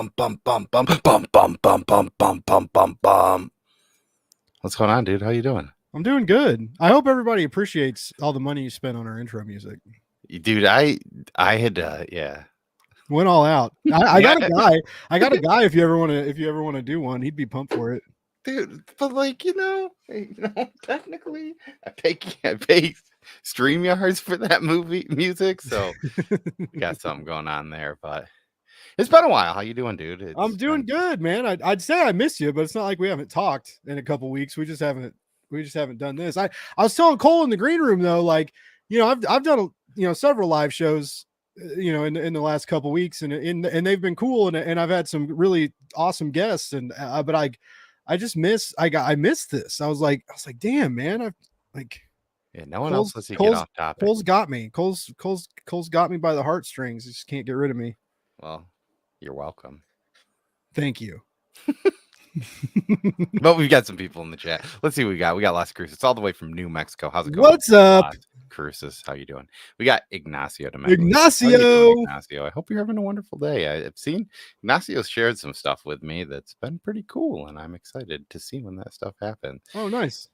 bum bum bum bum bum bum bum bum bum bum bum bum. What's going on, dude? How you doing? I'm doing good. I hope everybody appreciates all the money you spent on our intro music. Dude, I had yeah. Went all out. I got a Yeah, guy. I got a guy. If you ever want to do one, he'd be pumped for it. dude, but like, technically I pay StreamYards for that movie music, so we got something going on there, but it's been a while. How you doing, dude? I'm It's doing been good, man. I'd say I miss you, but it's not like we haven't talked in a couple weeks. We just haven't done this. I was telling Cole in the green room though, like I've done several live shows, in the last couple weeks, and they've been cool, and I've had some really awesome guests, and but I just I missed this. I was like, damn, man, I've like yeah, no one else Cole's lets you get Cole's off topic. Cole's got me. Cole's got me by the heartstrings. He just can't get rid of me. Well, you're welcome. Thank you. But we've got some people in the chat. Let's see what we got. We got Las Cruces. It's all the way from New Mexico. How's it going? What's up, Las Cruces? How you doing? We got Ignacio Dominguez. How you Ignacio? doing, Ignacio? I hope you're having a wonderful day. I've seen Ignacio's shared some stuff with me that's been pretty cool, and I'm excited to see when that stuff happens. Oh, nice.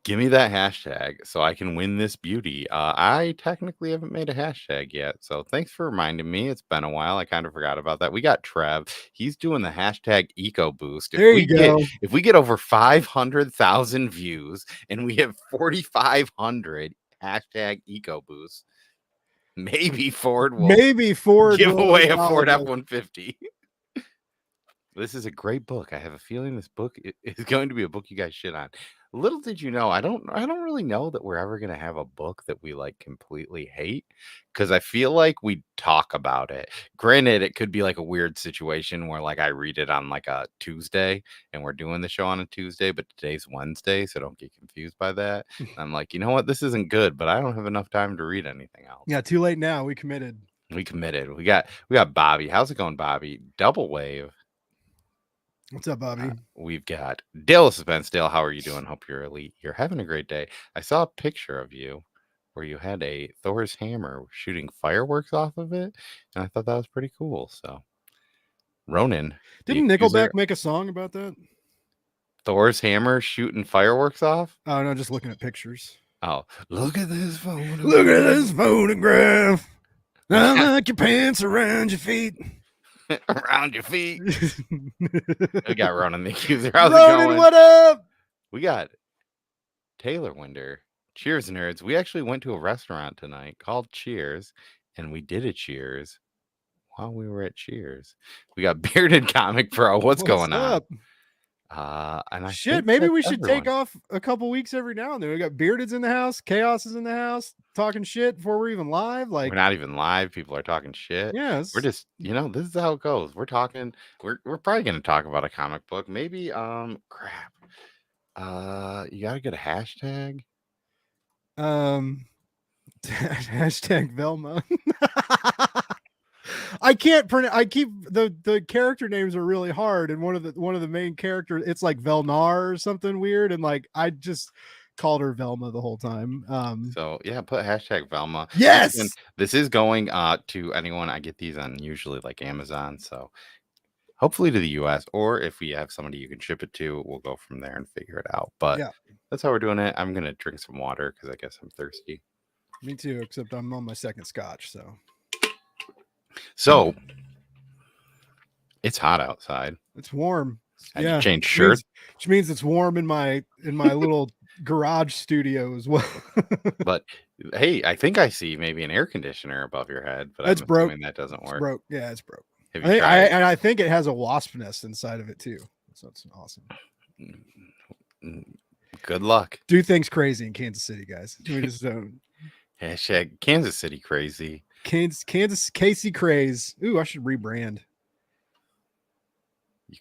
Give me that hashtag so I can win this beauty. I technically haven't made a hashtag yet, so thanks for reminding me. It's been a while. I kind of forgot about that. We got Trev. He's doing the hashtag EcoBoost. There you go. If we get over 500,000 views and we have 4,500 hashtag EcoBoost, maybe Ford will give away a Ford F-150. This is a great book. I have a feeling this book is going to be a book you guys shit on. Little did you know, I don't really know that we're ever going to have a book that we like completely hate, because I feel like we talk about it. Granted, it could be like a weird situation where like I read it on like a Tuesday and we're doing the show on a Tuesday, but today's Wednesday, so don't get confused by that. And I'm like, you know what? This isn't good, but I don't have enough time to read anything else. Yeah, too late now. We committed. We got Bobby. How's it going, Bobby? Double Wave. What's up, Bobby? We've got Dale Suspense. How are you doing? Hope you're elite. You're having a great day. I saw a picture of you where you had a Thor's hammer shooting fireworks off of it, and I thought that was pretty cool. So, Ronan, Didn't Nickelback make a song about that? Thor's hammer shooting fireworks off? Oh no, just looking at pictures. Oh, look at this photograph. Look at this photograph. I like your pants around your feet. Around your feet. We got Ronan the Accuser. How's it Ronan, going? what up? We got Taylor Winder. Cheers, nerds. We actually went to a restaurant tonight called Cheers, and we did a Cheers while we were at Cheers. We got Bearded Comic Pro. What's going up? on? And Shit, maybe we should take off a couple weeks every now and then. We got Bearded's in the house, Chaos is in the house, talking shit before we're even live. Like, we're not even live. People are talking shit. Yes. We're just, this is how it goes. We're talking. We're probably gonna talk about a comic book. Maybe crap. You gotta get a hashtag. Hashtag Velma. I can't pronounce. I keep the character names are really hard, and one of the main characters, it's like Velnar or something weird, and like I just called her Velma the whole time. So yeah, put hashtag Velma. Yes, this is going to anyone. I get these on usually like Amazon, so hopefully to the US, or if we have somebody you can ship it to, we'll go from there and figure it out. But yeah, that's how we're doing it. I'm gonna drink some water because I guess I'm thirsty. Me too, except I'm on my second scotch, so it's hot outside. It's warm. Yeah, change shirts, which means it's warm in my little garage studio as well. But hey, I think I see maybe an air conditioner above your head, but that's broke. That doesn't work. It's broke. Yeah, it's broke. I think it has a wasp nest inside of it too. So it's awesome. Good luck. Do things crazy in Kansas City, guys. We just don't. Hashtag Kansas City crazy. Kansas Casey craze. Ooh, I should rebrand.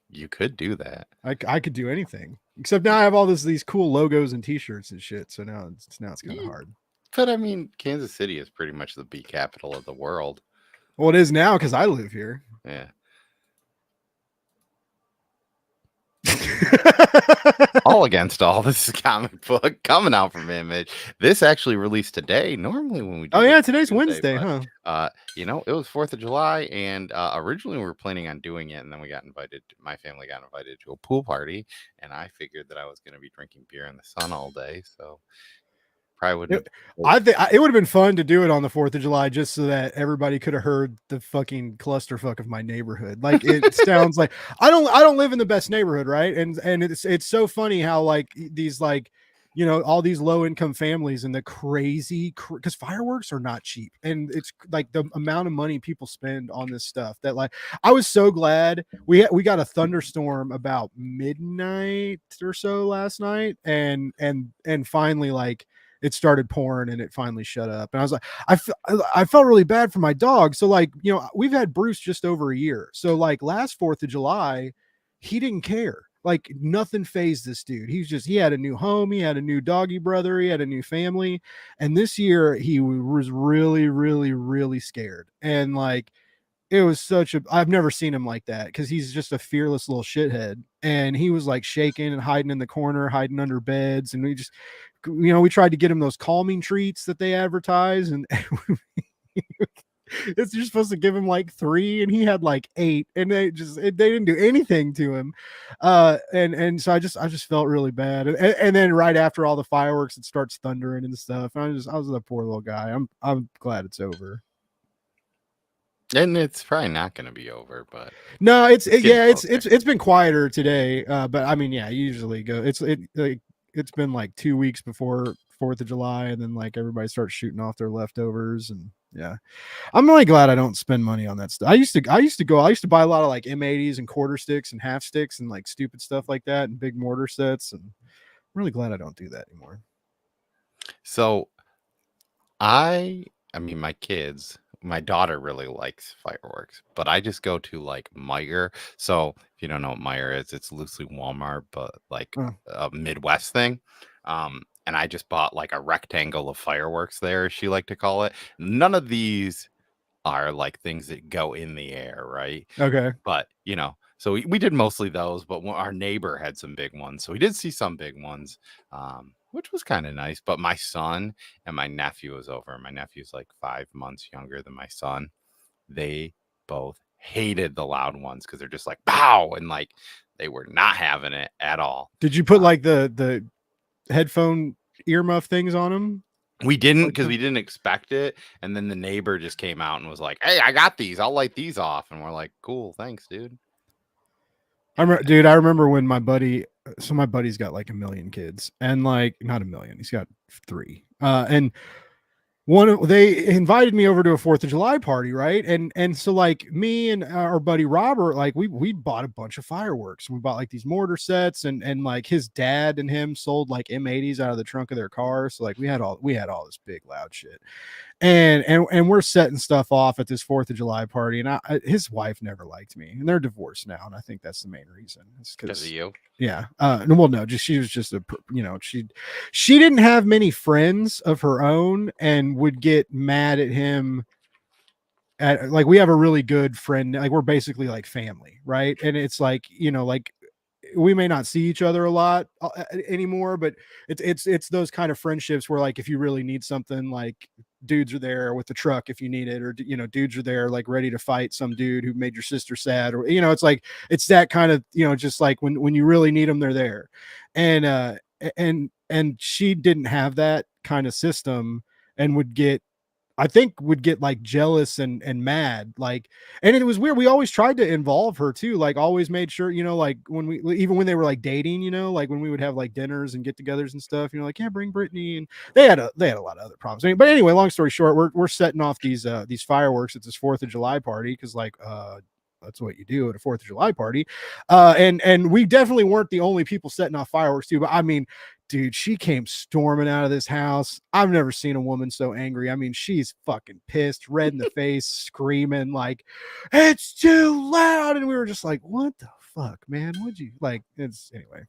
You could do that. I could do anything except now I have all these cool logos and T-shirts and shit. So now it's kind of hard. But I mean, Kansas City is pretty much the bee capital of the world. Well, it is now because I live here. Yeah. All Against All. This is a comic book coming out from Image. This actually released today. Normally when we do today's Wednesday, but, huh? You know, it was 4th of July, and originally we were planning on doing it, and then we got invited. My family got invited to a pool party, and I figured that I was going to be drinking beer in the sun all day, so probably wouldn't. I think it would have been fun to do it on the 4th of July just so that everybody could have heard the fucking clusterfuck of my neighborhood. Like it sounds like I don't live in the best neighborhood, right? And it's so funny how like these like, you know, all these low income families and the crazy because fireworks are not cheap, and it's like the amount of money people spend on this stuff that like I was so glad we got a thunderstorm about midnight or so last night, and finally like it started pouring and it finally shut up. And I was like, I felt really bad for my dog. So like, you know, we've had Bruce just over a year. So like last 4th of July, he didn't care. Like nothing phased this dude. He had a new home. He had a new doggy brother. He had a new family. And this year he was really, really, really scared. And like, it was I've never seen him like that because he's just a fearless little shithead. And he was like shaking and hiding in the corner, hiding under beds. And we tried to get him those calming treats that they advertise. And you're supposed to give him like 3 and he had like 8, and they didn't do anything to him. And so I just felt really bad. And then right after all the fireworks, it starts thundering and stuff. I was a poor little guy. I'm glad it's over. And it's probably not going to be over, but no, it's been quieter today. But I mean, yeah, usually it's been like 2 weeks before 4th of July, and then like everybody starts shooting off their leftovers, and yeah, I'm really glad I don't spend money on that stuff. I used to buy a lot of like M80s and quarter sticks and half sticks and like stupid stuff like that and big mortar sets, and I'm really glad I don't do that anymore. So I mean, my daughter really likes fireworks, but I just go to like Meijer. So if you don't know what Meijer is, it's loosely Walmart, but like a Midwest thing. And I just bought like a rectangle of fireworks there, as she like to call it. None of these are like things that go in the air, right? Okay. But you know, so we did mostly those, but our neighbor had some big ones. So we did see some big ones. Which was kind of nice. But my son and my nephew was over. My nephew's like 5 months younger than my son. They both hated the loud ones because they're just like pow, and like they were not having it at all. Did you put like the headphone earmuff things on them? We didn't, because we didn't expect it. And then the neighbor just came out and was like, "Hey, I got these. I'll light these off." And we're like, "Cool, thanks, dude." I remember when my buddy's got like 1 million kids, and like not 1 million, he's got 3. And they invited me over to a 4th of July party, right? And so like me and our buddy Robert, like we bought a bunch of fireworks. We bought like these mortar sets, and like his dad and him sold like M80s out of the trunk of their car. So like we had all this big loud shit. And we're setting stuff off at this 4th of July party, and his wife never liked me, and they're divorced now, and I think that's the main reason. It's because of you. Yeah. No, she was just she didn't have many friends of her own, and would get mad at him. Like we have a really good friend, like we're basically like family, right? And it's like, you know, like we may not see each other a lot anymore, but it's those kind of friendships where like if you really need something, like dudes are there with the truck if you need it, or you know, dudes are there like ready to fight some dude who made your sister sad, or you know, it's like it's that kind of, you know, just like when you really need them, they're there. And she didn't have that kind of system, and would get like jealous and mad, like, and it was weird. We always tried to involve her too, like always made sure, you know, like even when they were like dating, you know, like when we would have like dinners and get-togethers and stuff, you know, like, yeah, bring Brittany. And they had a lot of other problems. But anyway, long story short, we're setting off these fireworks at this 4th of July party, because like that's what you do at a 4th of July party. And we definitely weren't the only people setting off fireworks too. But I mean, dude, she came storming out of this house. I've never seen a woman so angry. I mean, she's fucking pissed, red in the face, screaming like, "It's too loud." And we were just like, "What the fuck, man? Would you like?" It's anyway,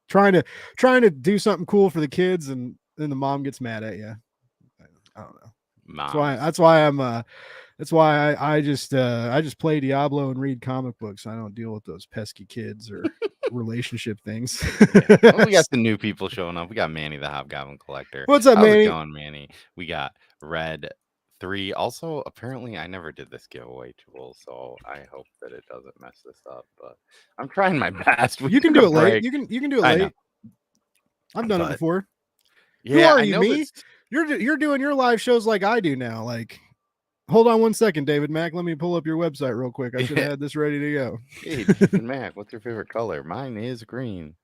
trying to do something cool for the kids, and then the mom gets mad at you. I don't know. That's why I just play Diablo and read comic books. I don't deal with those pesky kids or relationship things. Well, we got some new people showing up. We got Manny the Hobgoblin Collector. What's up, How's Manny? it going, Manny? We got Red 3. Also, apparently, I never did this giveaway tool, so I hope that it doesn't mess this up. But I'm trying my best. You can do it late. You can do it late. I've done it before. Yeah, who are you, me? You're doing your live shows like I do now. Like, hold on 1 second, David Mack. Let me pull up your website real quick. I should have had this ready to go. Hey, David Mack, what's your favorite color? Mine is green.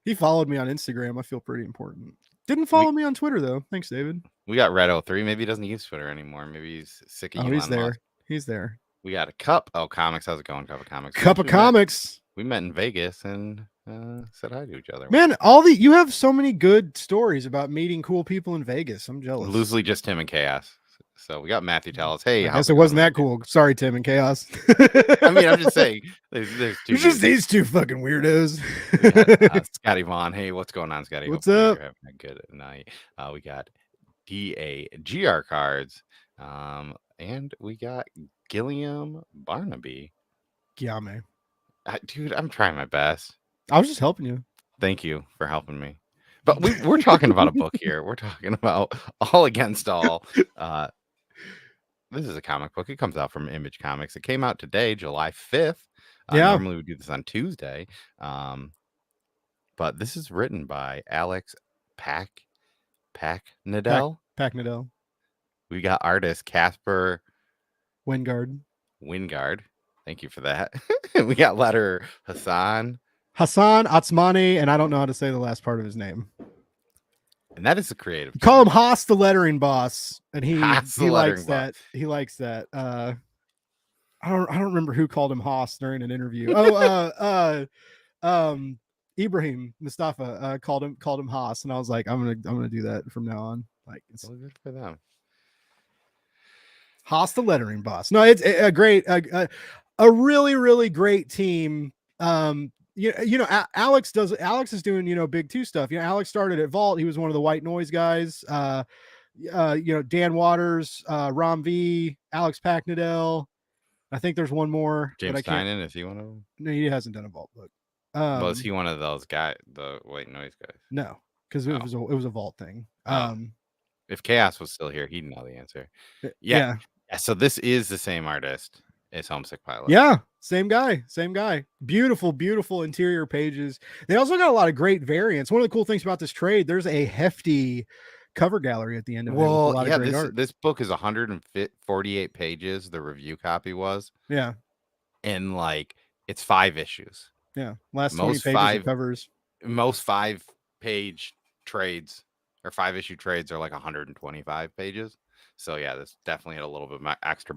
He followed me on Instagram. I feel pretty important. Didn't follow me on Twitter though. Thanks, David. We got Red 03. Maybe he doesn't use Twitter anymore. Maybe he's sick of Elon Musk. He's there. We got a Cup. Oh, Comics. How's it going, Cup of Comics? Cup of Comics. We met in Vegas and said hi to each other. Man, you have so many good stories about meeting cool people in Vegas. I'm jealous. Loosely just Tim and Chaos. So we got Matthew tell us, hey, I guess it wasn't that cool. Sorry, Tim and Chaos. I mean, I'm just saying, there's two. It's just these two fucking weirdos. Scotty Vaughn. Hey, what's going on, Scotty? What's up? You're having a good night. We got DAGR cards. And we got Gilliam Barnaby. Giame. Dude, I'm trying my best. I was just helping you. Thank you for helping me. But we're talking about a book here. We're talking about All Against All. This is a comic book. It comes out from Image Comics. It came out today, July 5th. Normally we do this on Tuesday. But this is written by Alex Paknadel. Paknadel. We got artist Casper Wingard. Thank you for that. We got letter Hassan Atsmani, and I don't know how to say the last part of his name. And that is the creative. Call him Haas, the lettering boss, and he likes that. He likes that. I don't remember who called him Haas during an interview. Ibrahim Mustafa called him Haas, and I was like, I'm gonna do that from now on. Like, it's good for them. Haas, the lettering boss. No, it's a great, a really, really great team. Alex is doing, Big Two stuff. Alex started at Vault. He was one of the White Noise guys. Dan Waters, Rom V, Alex Paknadel. I think there's one more. James Tynan, is he one of them? No, he hasn't done a Vault book. Was he one of those guys, the White Noise guys? No, because it was a Vault thing. If Chaos was still here, he'd know the answer. Yeah. So this is the same artist as Homesick Pilot. Yeah, same guy. Beautiful, beautiful interior pages. They also got a lot of great variants. One of the cool things about this trade, there's a hefty cover gallery at the end of it. Well, yeah, this book is 148 pages. The review copy was. Yeah. And it's 5 issues. Yeah. Last 20 pages of covers. Most 5-page trades or 5-issue trades are 125 pages. So yeah, this definitely had a little bit extra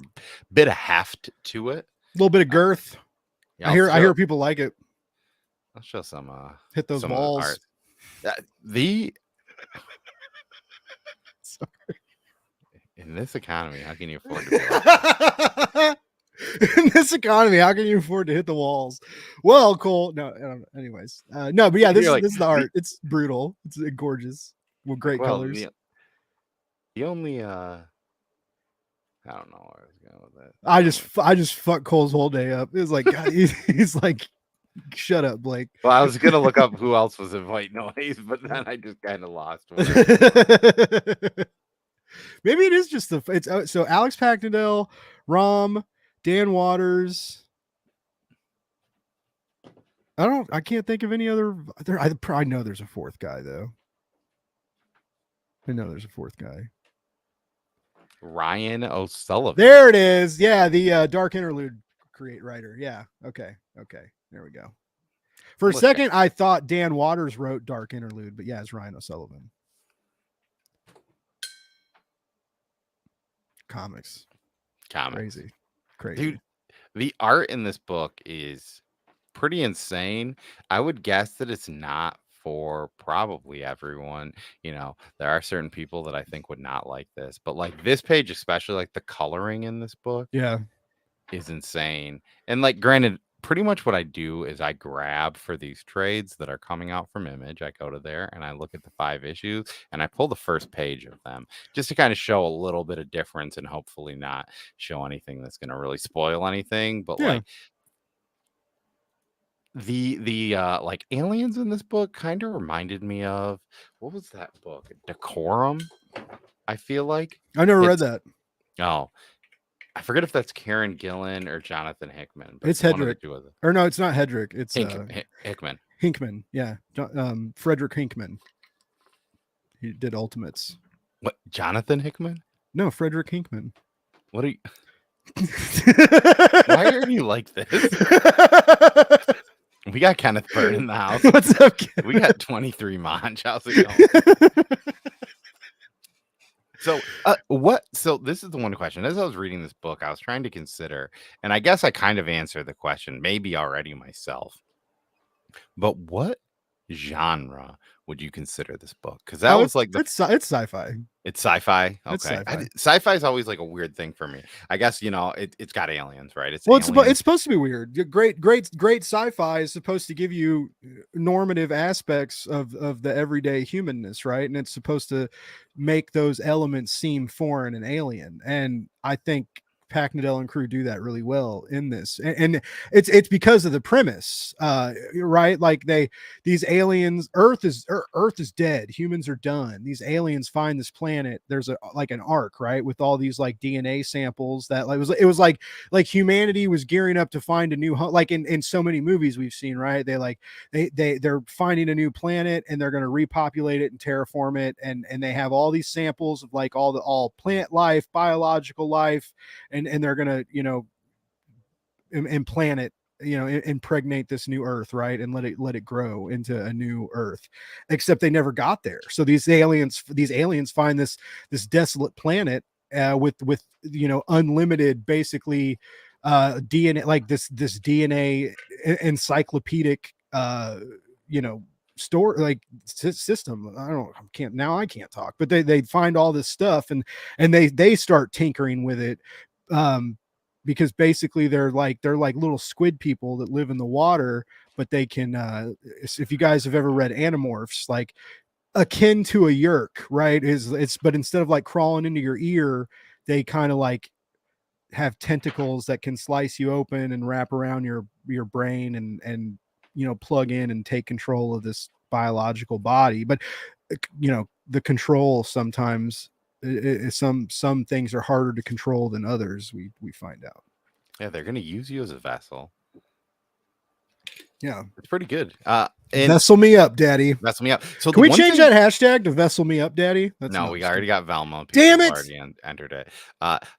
bit of heft to it. A little bit of girth. I hear people like it. I'll show some hit those walls. Sorry. In this economy, how can you afford to In this economy, how can you afford to hit the walls? Well, Cole. No, anyways. No, but yeah, this is the art. It's brutal. It's gorgeous with great colors. The only I don't know where I was going with that. I just fucked Cole's whole day up. It was like, God, he's like, shut up, Blake. Well, I was gonna look up who else was in White Noise, but then I just kind of lost. Maybe it is just so Alex Paknadel, Rom, Dan Waters. I can't think of any other. I know there's a fourth guy though. I know there's a fourth guy. Ryan O'Sullivan. There it is. Yeah, the Dark Interlude writer. Yeah. Okay. There we go. For a second, I thought Dan Waters wrote Dark Interlude, but yeah, it's Ryan O'Sullivan. Comics. Crazy. Dude, the art in this book is pretty insane. I would guess that it's not for probably everyone. There are certain people that I think would not like this, but this page, especially the coloring in this book, is insane. And granted, pretty much what I do is I grab for these trades that are coming out from Image. I go to there and I look at the 5 issues and I pull the first page of them just to kind of show a little bit of difference and hopefully not show anything that's going to really spoil anything. But the like aliens in this book kind of reminded me of, what was that book? Decorum, I feel like. I never read It's that. oh, I forget if that's Karen Gillan or Jonathan Hickman, but It's one of the Hedrick. two of them. Or no, it's not Hedrick. It's Hickman. Hinkman. Yeah. Frederick Hinkman. He did Ultimates. What? Jonathan Hickman? No, Frederick Hinkman. What are you? Why are you like this? We got Kenneth Bird in the house. What's up, Kenneth? We got 23 Monch. How's it going? So so this is the one question. As I was reading this book, I was trying to consider, and I guess I kind of answered the question maybe already myself, but what genre would you consider this book? Because that was like it's sci-fi. It's sci-fi. Okay, it's sci-fi. Sci-fi is always like a weird thing for me. I guess it's got aliens, right? It's supposed to be weird. Great sci-fi is supposed to give you normative aspects of the everyday humanness, right? And it's supposed to make those elements seem foreign and alien. And I think Packnadell and crew do that really well in this, and it's because of the premise, right? Like these aliens, Earth is dead, humans are done. These aliens find this planet. There's like an ark, right, with all these like DNA samples that it was like humanity was gearing up to find a new home. Like in so many movies we've seen, right? They're finding a new planet and they're going to repopulate it and terraform it, and they have all these samples of like all plant life, biological life, and they're gonna implant it, impregnate this new Earth, right, and let it grow into a new Earth. Except they never got there. So these aliens find this desolate planet with unlimited, basically, DNA, like this DNA encyclopedic store, like system. I can't talk, but they find all this stuff and they start tinkering with it, because basically they're like little squid people that live in the water, but they can if you guys have ever read Animorphs, like akin to a yerk, right? But instead of like crawling into your ear, they kind of like have tentacles that can slice you open and wrap around your brain and plug in and take control of this biological body. But the control sometimes, some things are harder to control than others. We find out. Yeah, they're going to use you as a vessel. Yeah, it's pretty good. Vessel me up, daddy. Vessel me up. So can we change that hashtag to vessel me up, daddy? No, we already got Velma. Damn it! Already entered it.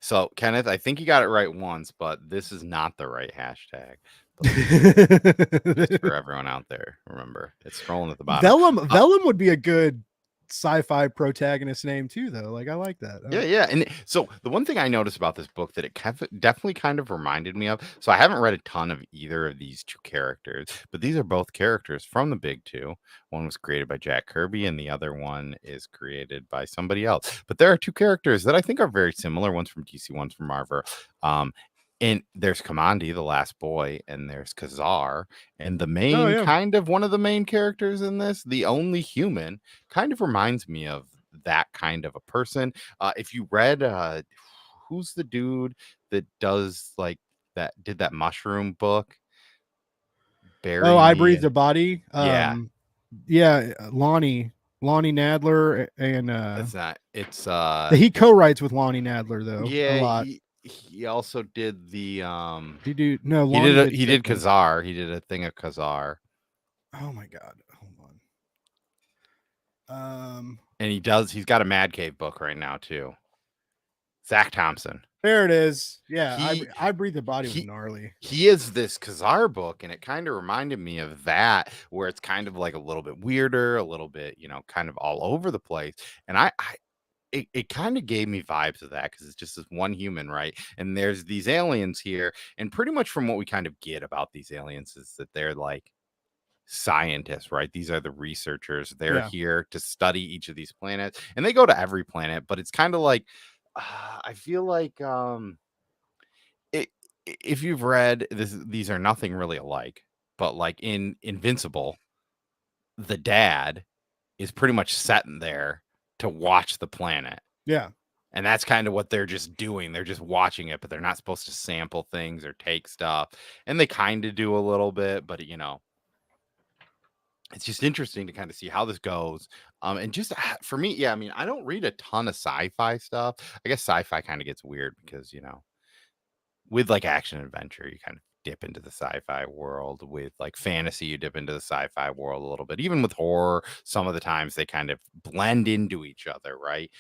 So Kenneth, I think you got it right once, but this is not the right hashtag. Just for everyone out there, remember, it's scrolling at the bottom. Vellum would be a good sci-fi protagonist name too, though. Like, I like that. Yeah. And so the one thing I noticed about this book that it definitely kind of reminded me of, so I haven't read a ton of either of these two characters, but these are both characters from the Big Two. One was created by Jack Kirby and the other one is created by somebody else. But there are two characters that I think are very similar. One's from DC, one's from Marvel. And there's Kamandi, the last boy, and there's Kazar. And the main kind of one of the main characters in this, the only human, kind of reminds me of that kind of a person. If you read who's the dude that does like that, did that mushroom book? Barry. Oh, I Breathed a Body. Yeah, Lonnie Nadler, and he co-writes with Lonnie Nadler though. Yeah, a lot. He also did the he did Kazar. He did a thing of Kazar. Oh my god, hold on. And he's got a Mad Cave book right now too. Zach Thompson. There it is. Yeah, I Breathe the Body was gnarly. He is this Kazar book, and it kind of reminded me of that, where it's kind of like a little bit weirder, a little bit, kind of all over the place. And it kind of gave me vibes of that, because it's just this one human, right? And there's these aliens here, and pretty much from what we kind of get about these aliens is that they're like scientists, right? These are the researchers. They're here to study each of these planets, and they go to every planet, but it's kind of like I feel like if you've read this, these are nothing really alike, but like in Invincible, the dad is pretty much sitting there to watch the planet. Yeah. And that's kind of what they're just doing. They're just watching it, but they're not supposed to sample things or take stuff. And they kind of do a little bit, but it's just interesting to kind of see how this goes. And just for me, yeah, I mean, I don't read a ton of sci-fi stuff. I guess sci-fi kind of gets weird because, with like action adventure, you kind of dip into the sci-fi world. With like fantasy, you dip into the sci-fi world a little bit. Even with horror, some of the times they kind of blend into each other, right?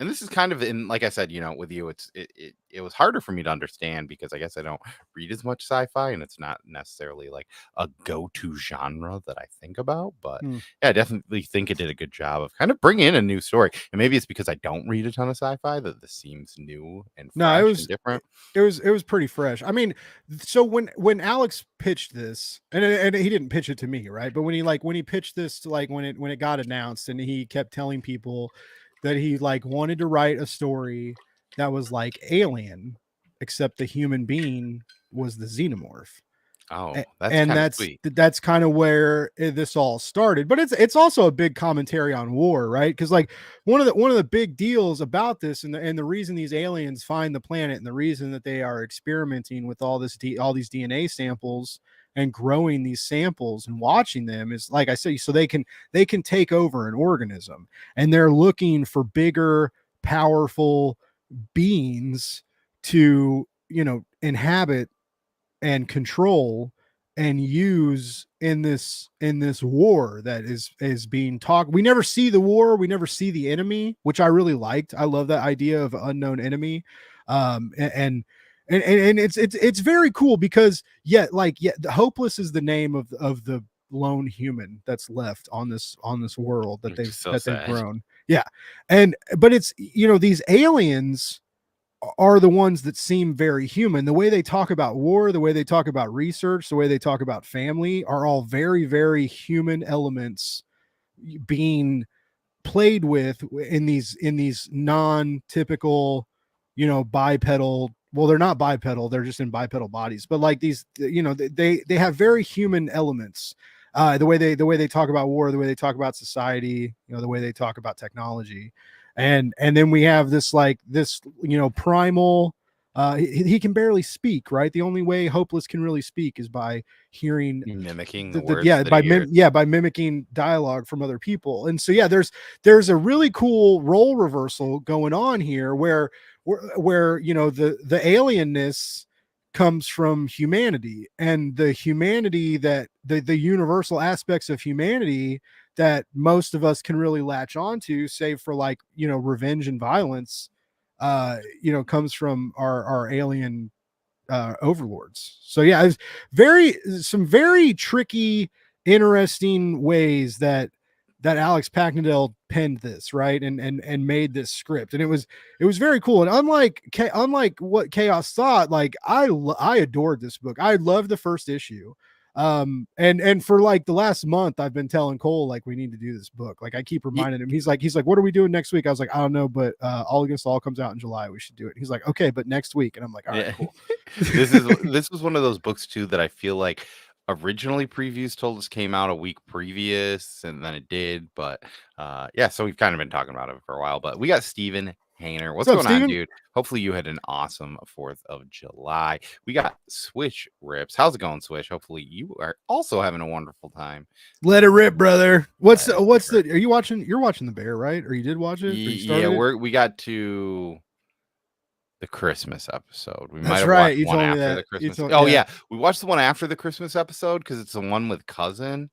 And this is kind of in, like I said, with you, it was harder for me to understand because I guess I don't read as much sci-fi, and it's not necessarily like a go-to genre that I think about. But yeah, I definitely think it did a good job of kind of bringing in a new story. And maybe it's because I don't read a ton of sci-fi that this seems new and fresh and different. It was pretty fresh. I mean, so when Alex pitched this, and he didn't pitch it to me, right? But when he pitched this to like when it got announced, and he kept telling people that he like wanted to write a story that was like Alien, except the human being was the xenomorph. Oh, that's sweet. That's kind of where this all started. But it's also a big commentary on war, right? Because like one of the big deals about this, and the reason these aliens find the planet, and the reason that they are experimenting with all these DNA samples and growing these samples and watching them, is like I say, so they can take over an organism, and they're looking for bigger, powerful beings to inhabit and control and use in this war that is being talked. We never see the war, we never see the enemy, which I really liked. I love that idea of unknown enemy. And it's very cool because Hopeless is the name of the lone human that's left on this world that they've grown. Yeah. But it's these aliens are the ones that seem very human. The way they talk about war, the way they talk about research, the way they talk about family are all very, very human elements being played with in these non-typical, bipedal. Well, they're not bipedal, they're just in bipedal bodies, but like these, they have very human elements. The way they talk about war, the way they talk about society, the way they talk about technology. And then we have this primal, he can barely speak, right? The only way Hopeless can really speak is by mimicking the words by mimicking dialogue from other people. And so there's a really cool role reversal going on here where the alienness comes from humanity, and the humanity that the universal aspects of humanity that most of us can really latch onto, save for revenge and violence, comes from our alien overlords. So yeah, it's some very tricky, interesting ways that Alex Paknadel penned this, right, and made this script, and it was very cool. And unlike what Chaos thought, like I adored this book. I loved the first issue. And for like the last month, I've been telling Cole, like, we need to do this book. Like I keep reminding him, he's like, what are we doing next week? I was like, I don't know, but All Against All comes out in July. We should do it. He's like, okay, but next week. And I'm like, all right, cool. This was one of those books too that I feel like originally previews told us came out a week previous, and then it did. But so we've kind of been talking about it for a while. But we got Steven Hainer. What's going on, dude? Hopefully you had an awesome 4th of July. We got Swish Rips. How's it going, Swish? Hopefully you are also having a wonderful time. Let it rip, brother. Are you watching? You're watching The Bear, right? Or you did watch it? Yeah, we got to the Christmas episode. We might have watched one after the Christmas. Yeah, we watched the one after the Christmas episode because it's the one with Cousin.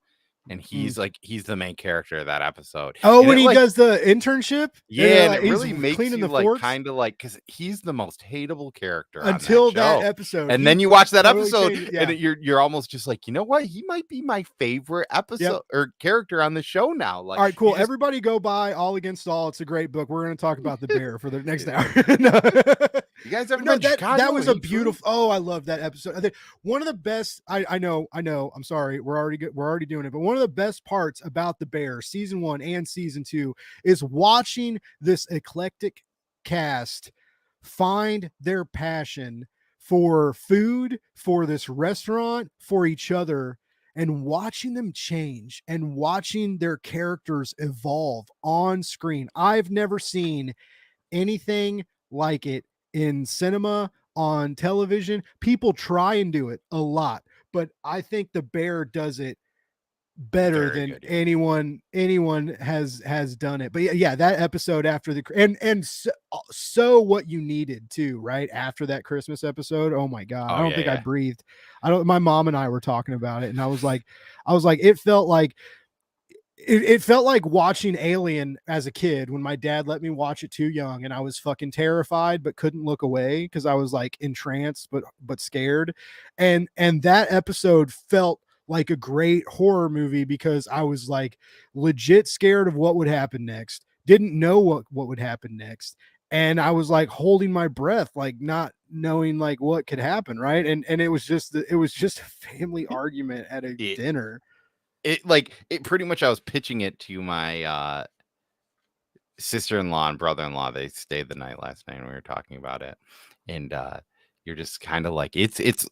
And he's the main character of that episode. Oh, and when he does the internship? Yeah, and it really makes you like kind of like, because he's the most hateable character until that episode. And then you watch that episode and you're almost just like, you know what? He might be my favorite episode or character on the show now. Like, all right, cool. Everybody go buy All Against All. It's a great book. We're going to talk about the Bear for the next hour. You guys ever read Chicago? That was a beautiful. Oh, I love that episode. I think one of the best. I know. I'm sorry. We're already doing it, but one of the best parts about the Bear season 1 and season 2 is watching this eclectic cast find their passion for food, for this restaurant, for each other, and watching them change and watching their characters evolve on screen. I've never seen anything like it in cinema, on television. People try and do it a lot, but I think the Bear does it better than anyone has done it. But yeah, that episode after the and so what you needed too, right after that Christmas episode. Oh my god, I don't think I breathed. My mom and I were talking about it, and I was like, it felt like it felt like watching Alien as a kid when my dad let me watch it too young, and I was fucking terrified but couldn't look away because I was like entranced but scared. And that episode felt like a great horror movie because I was like legit scared of what would happen next. Didn't know what would happen next. And I was like holding my breath, like not knowing like what could happen. Right. And it was just a family argument at a dinner. It pretty much, I was pitching it to my sister-in-law and brother-in-law. They stayed the night last night and we were talking about it. And you're just kind of like, it's it's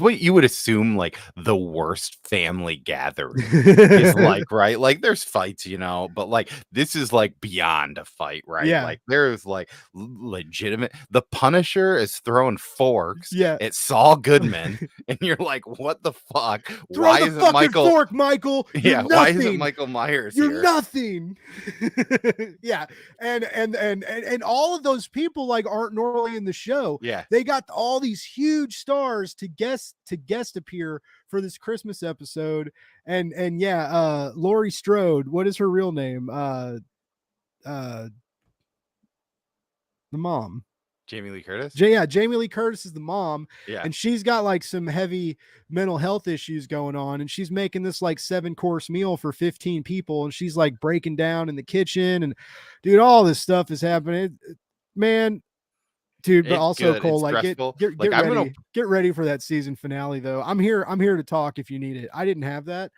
what you would assume like the worst family gathering is like, right? Like there's fights, but like this is like beyond a fight, right? Yeah. Like there's like legitimate. The Punisher is throwing forks at Saul Goodman, and you're like, what the fuck? Why isn't Michael fork, Michael? Yeah, why isn't Michael Myers You're here? Nothing. Yeah, and all of those people like aren't normally in the show. Yeah, they got all these huge stars to guest appear for this Christmas episode, and Laurie Strode. What is her real name? The mom. Jamie Lee Curtis. Jamie Lee Curtis is the mom. Yeah. And she's got like some heavy mental health issues going on. And she's making this like 7-course meal for 15 people. And she's like breaking down in the kitchen. And dude, all this stuff is happening. Man, dude, but it's also good. Cole, like get ready for that season finale though. I'm here to talk if you need it. I didn't have that.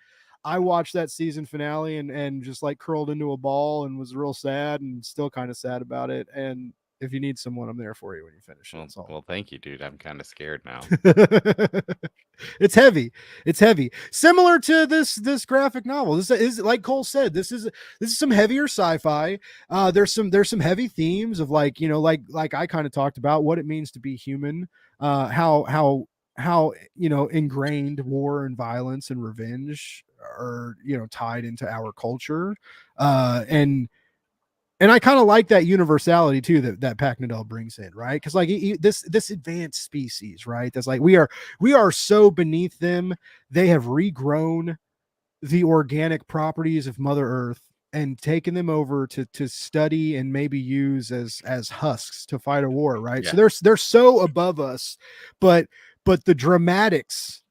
I watched that season finale and just like curled into a ball and was real sad and still kind of sad about it. And if you need someone, I'm there for you when you finish it. Well, thank you, dude. I'm kind of scared now. It's heavy. Similar to this graphic novel. This is like Cole said. This is some heavier sci-fi. There's some heavy themes of like like I kind of talked about what it means to be human. How ingrained war and violence and revenge are tied into our culture. And I kind of like that universality too that Packnadel brings in, right? Because like this advanced species, right? That's like we are so beneath them. They have regrown the organic properties of Mother Earth and taken them over to study and maybe use as husks to fight a war, right? Yeah. So they're so above us, but the dramatics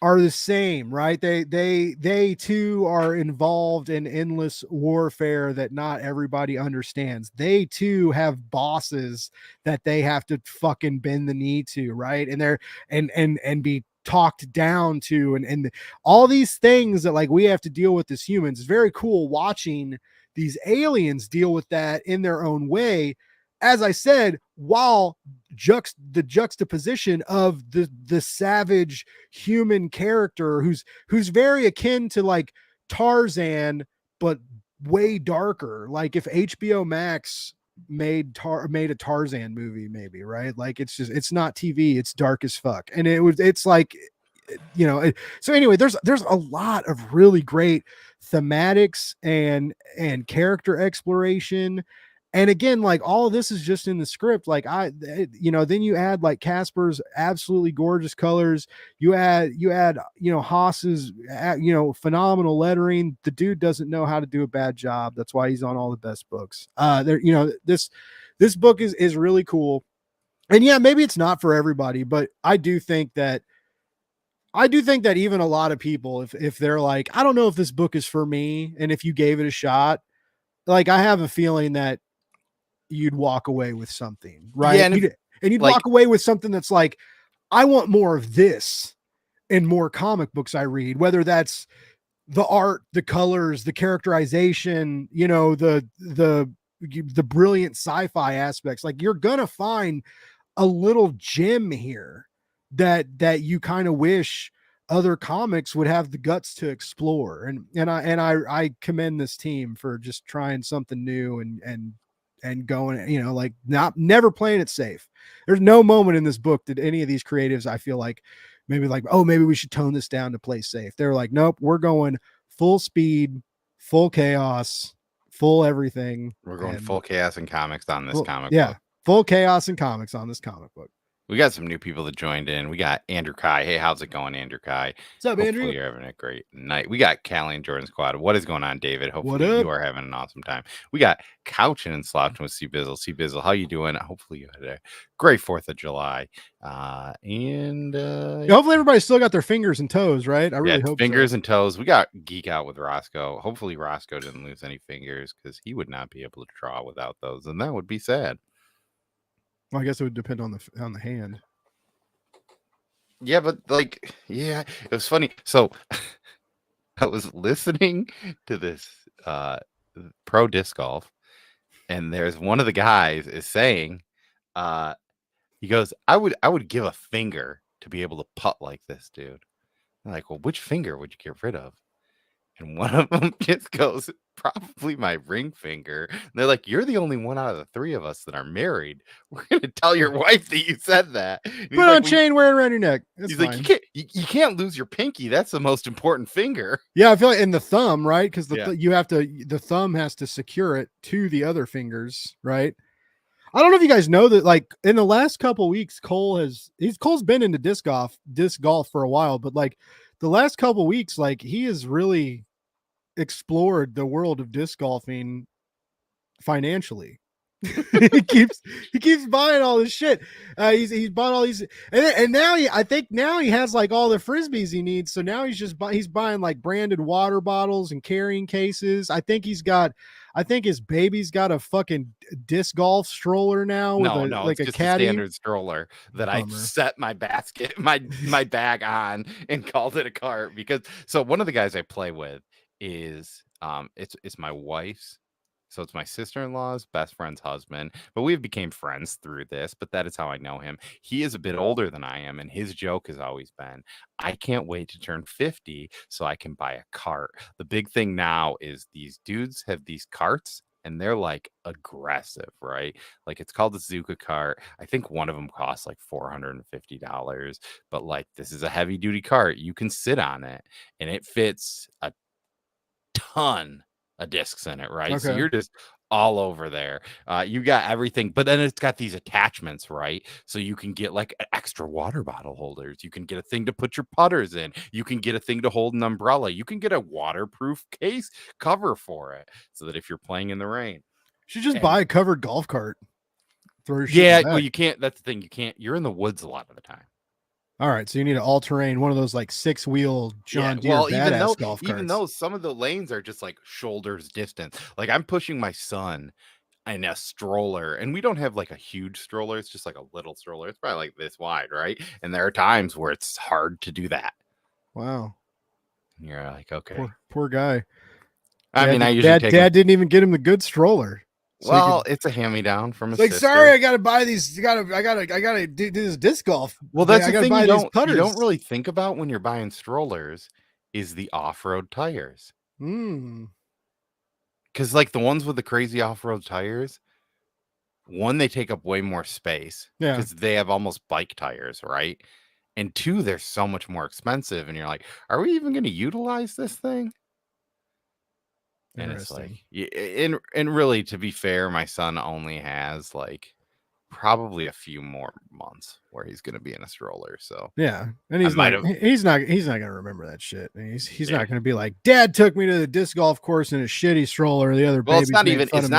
are the same, right? They too are involved in endless warfare that not everybody understands. They too have bosses that they have to fucking bend the knee to, right? And they're and be talked down to, and all these things that like we have to deal with as humans. It's very cool watching these aliens deal with that in their own way. As I said, while the juxtaposition of the savage human character who's very akin to like Tarzan, but way darker. Like if HBO Max made a Tarzan movie, maybe, right? Like it's not TV, it's dark as fuck. And it's like, so anyway, there's a lot of really great thematics and character exploration. And again, like all of this is just in the script. Like then you add like Casper's absolutely gorgeous colors. You add Haas's, phenomenal lettering. The dude doesn't know how to do a bad job. That's why he's on all the best books. This book is really cool. And yeah, maybe it's not for everybody, but I do think that even a lot of people, if they're like, I don't know if this book is for me. And if you gave it a shot, like I have a feeling that you'd walk away with something, right? Yeah, and you'd like, walk away with something that's like, I want more of this and more comic books I read, whether that's the art, the colors, the characterization, the brilliant sci-fi aspects. Like you're going to find a little gem here that you kind of wish other comics would have the guts to explore. And I commend this team for just trying something new and going, like never playing it safe. There's no moment in this book that any of these creatives, I feel like maybe we should tone this down to play safe. They're like, nope, we're going full speed, full chaos, full everything. We're going full chaos and comics on this comic book. Full chaos and comics on this comic book. We got some new people that joined in. We got Andrew Kai. Hey, how's it going, Andrew Kai? What's up, Hopefully Andrew? You're having a great night. We got Callie and Jordan Squad. What is going on, David? Hopefully you are having an awesome time. We got Couching and Slouching with C Bizzle. C Bizzle, how you doing? Hopefully you had a great 4th of July. Hopefully everybody still got their fingers and toes, right? I really hope fingers and toes. We got Geek Out with Roscoe. Hopefully Roscoe didn't lose any fingers because he would not be able to draw without those, and that would be sad. Well, I guess it would depend on the hand. Yeah, but it was funny. So I was listening to this pro disc golf, and there's one of the guys is saying, he goes, I would give a finger to be able to putt like this, dude. I'm like, well, which finger would you get rid of? And one of them just goes, probably my ring finger. And they're like, you're the only one out of the 3 of us that are married. We're gonna tell your wife that you said that. Put on chain wearing around your neck. That's fine. Like, you can't lose your pinky. That's the most important finger. Yeah, I feel like in the thumb, right? Because the thumb has to secure it to the other fingers, right? I don't know if you guys know that, like, in the last couple weeks, Cole's been into disc golf for a while, but like the last couple weeks, like he has really explored the world of disc golfing financially. he keeps buying all this shit. He's bought all these, and now I think he has like all the frisbees he needs. So now he's buying like branded water bottles and carrying cases. I think his baby's got a fucking disc golf stroller now with it's just caddy. A standard stroller that I set my basket, my bag on and called it a cart because one of the guys I play with is it's my wife's. So it's my sister-in-law's best friend's husband, but we became friends through this, but that is how I know him. He is a bit older than I am, and his joke has always been, I can't wait to turn 50 so I can buy a cart. The big thing now is these dudes have these carts, and they're like aggressive, right? Like it's called the Zuka cart. I think one of them costs like $450, but like this is a heavy-duty cart. You can sit on it, and it fits a ton of discs in it, right? Okay. So you're just all over there. You got everything, but then it's got these attachments, right? So you can get like extra water bottle holders. You can get a thing to put your putters in. You can get a thing to hold an umbrella. You can get a waterproof case cover for it so that if you're playing in the rain, you should just buy a covered golf cart. Well, you can't. That's the thing. You can't. You're in the woods a lot of the time. All right, so you need an all-terrain, one of those like 6-wheel John Deere badass golf carts. Even though some of the lanes are just like shoulders distance, like I'm pushing my son in a stroller, and we don't have like a huge stroller. It's just like a little stroller. It's probably like this wide, right? And there are times where it's hard to do that. Wow. And you're like, okay, poor guy. I usually Dad didn't even get him the good stroller. So it's a hand-me-down from a sister. Sorry, I gotta buy these. I gotta do this disc golf. Well, that's the thing you don't really think about when you're buying strollers is the off-road tires. Because like the ones with the crazy off-road tires, one, they take up way more space because they have almost bike tires, right? And 2, they're so much more expensive, and you're like, are we even going to utilize this thing? And it's like, and really, to be fair, my son only has like probably a few more months where he's going to be in a stroller. So yeah, and he's not gonna remember that shit. He's not gonna be like, Dad took me to the disc golf course in a shitty stroller. The other it's not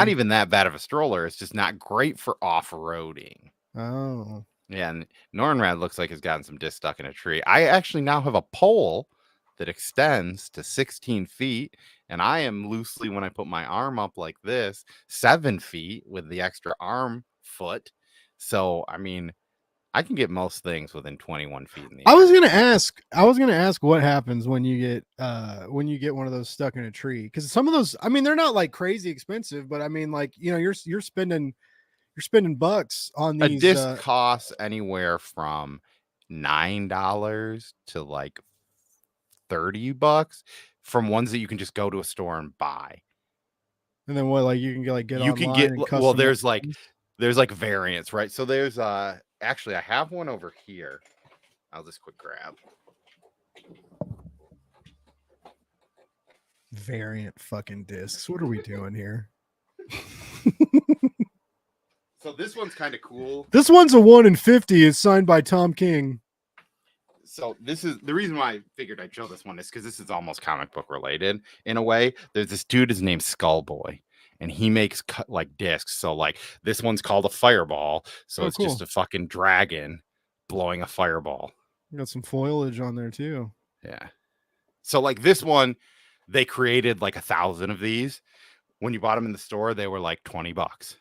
even that bad of a stroller. It's just not great for off-roading. Oh yeah, and Nornrad looks like he's gotten some disc stuck in a tree. I actually now have a pole that extends to 16 feet. And I am loosely, when I put my arm up like this, 7 feet with the extra arm foot. So, I mean, I can get most things within 21 feet in the air. I was gonna ask what happens when you get one of those stuck in a tree. Because some of those, I mean, they're not like crazy expensive, but I mean, like, you know, you're spending bucks on these. A disc costs anywhere from $9 to like $30 from ones that you can just go to a store and buy. And then what, like you can there's like variants, right? So there's actually I have one over here. I'll just quick grab. variant fucking discs. What are we doing here? So this one's kind of cool. This one's a 1 in 50. It's signed by Tom King. So this is the reason why I figured I'd show this one is because this is almost comic book related in a way. There's this dude, his name's Skullboy, and he makes like discs. So like this one's called a fireball. So it's just a fucking dragon blowing a fireball. You got some foliage on there too. Yeah. So like this one, they created like 1,000 of these. When you bought them in the store, they were like $20.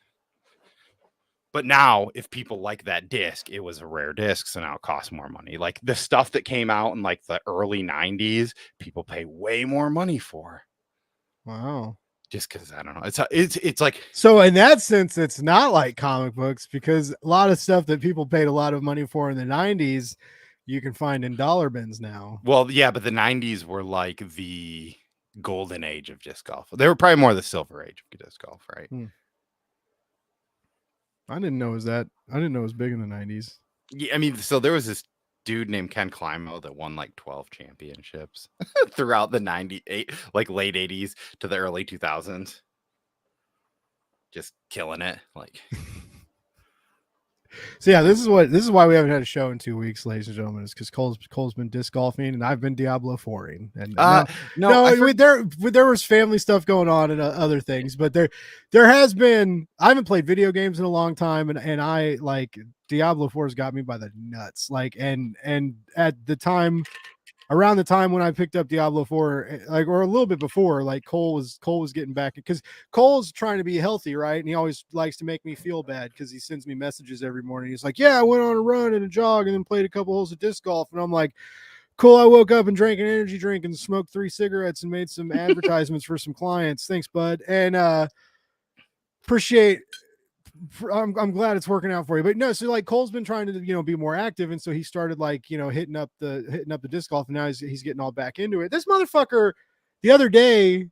But now, if people like that disc, it was a rare disc, so now it costs more money. Like the stuff that came out in like the early 90s, people pay way more money for. Wow. Just because I don't know. It's like, so in that sense, it's not like comic books, because a lot of stuff that people paid a lot of money for in the 90s, you can find in dollar bins now. Well, yeah, but the 90s were like the golden age of disc golf. They were probably more the silver age of disc golf, right? I didn't know it was that. I didn't know it was big in the 90s. Yeah, I mean, so there was this dude named Ken Climo that won like 12 championships throughout the 98, like late 80s to the early 2000s. Just killing it. Like, so yeah, this is why we haven't had a show in 2 weeks, ladies and gentlemen, is because Cole's been disc golfing and I've been Diablo 4ing. And there was family stuff going on and other things, but there has been. I haven't played video games in a long time, and I like Diablo 4 has got me by the nuts. Like, and at the time, around the time when I picked up Diablo 4, like, or a little bit before, like Cole was getting back, because Cole's trying to be healthy, right? And he always likes to make me feel bad because he sends me messages every morning. He's like, yeah, I went on a run and a jog and then played a couple holes of disc golf. And I'm like, cool, I woke up and drank an energy drink and smoked 3 cigarettes and made some advertisements for some clients. Thanks, bud. And appreciate. I'm glad it's working out for you. But no, so like Cole's been trying to, be more active. And so he started like, hitting up the disc golf, and now he's getting all back into it. This motherfucker, the other day,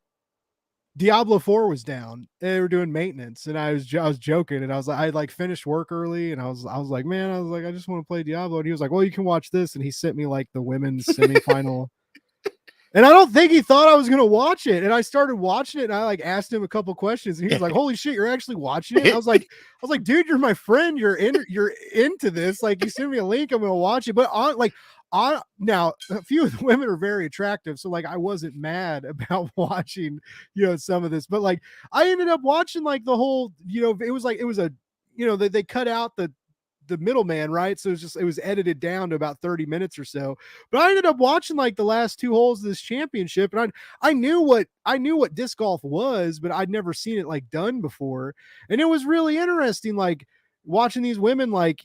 Diablo 4 was down. They were doing maintenance, and I was joking, and I was like, I like finished work early, and I was like, man, I just want to play Diablo. And he was like, well, you can watch this. And he sent me like the women's semifinal. And I don't think he thought I was going to watch it. And I started watching it, and I like asked him a couple questions, and he was like, holy shit, you're actually watching it? And I was like, dude, you're my friend. You're into this. Like, you send me a link, I'm going to watch it. But now a few of the women are very attractive. So like, I wasn't mad about watching, some of this, but like, I ended up watching like the whole, it was a, they cut out the middleman, right? So it was edited down to about 30 minutes or so. But I ended up watching like the last 2 holes of this championship, and I knew what disc golf was, but I'd never seen it like done before. And it was really interesting, like watching these women, like,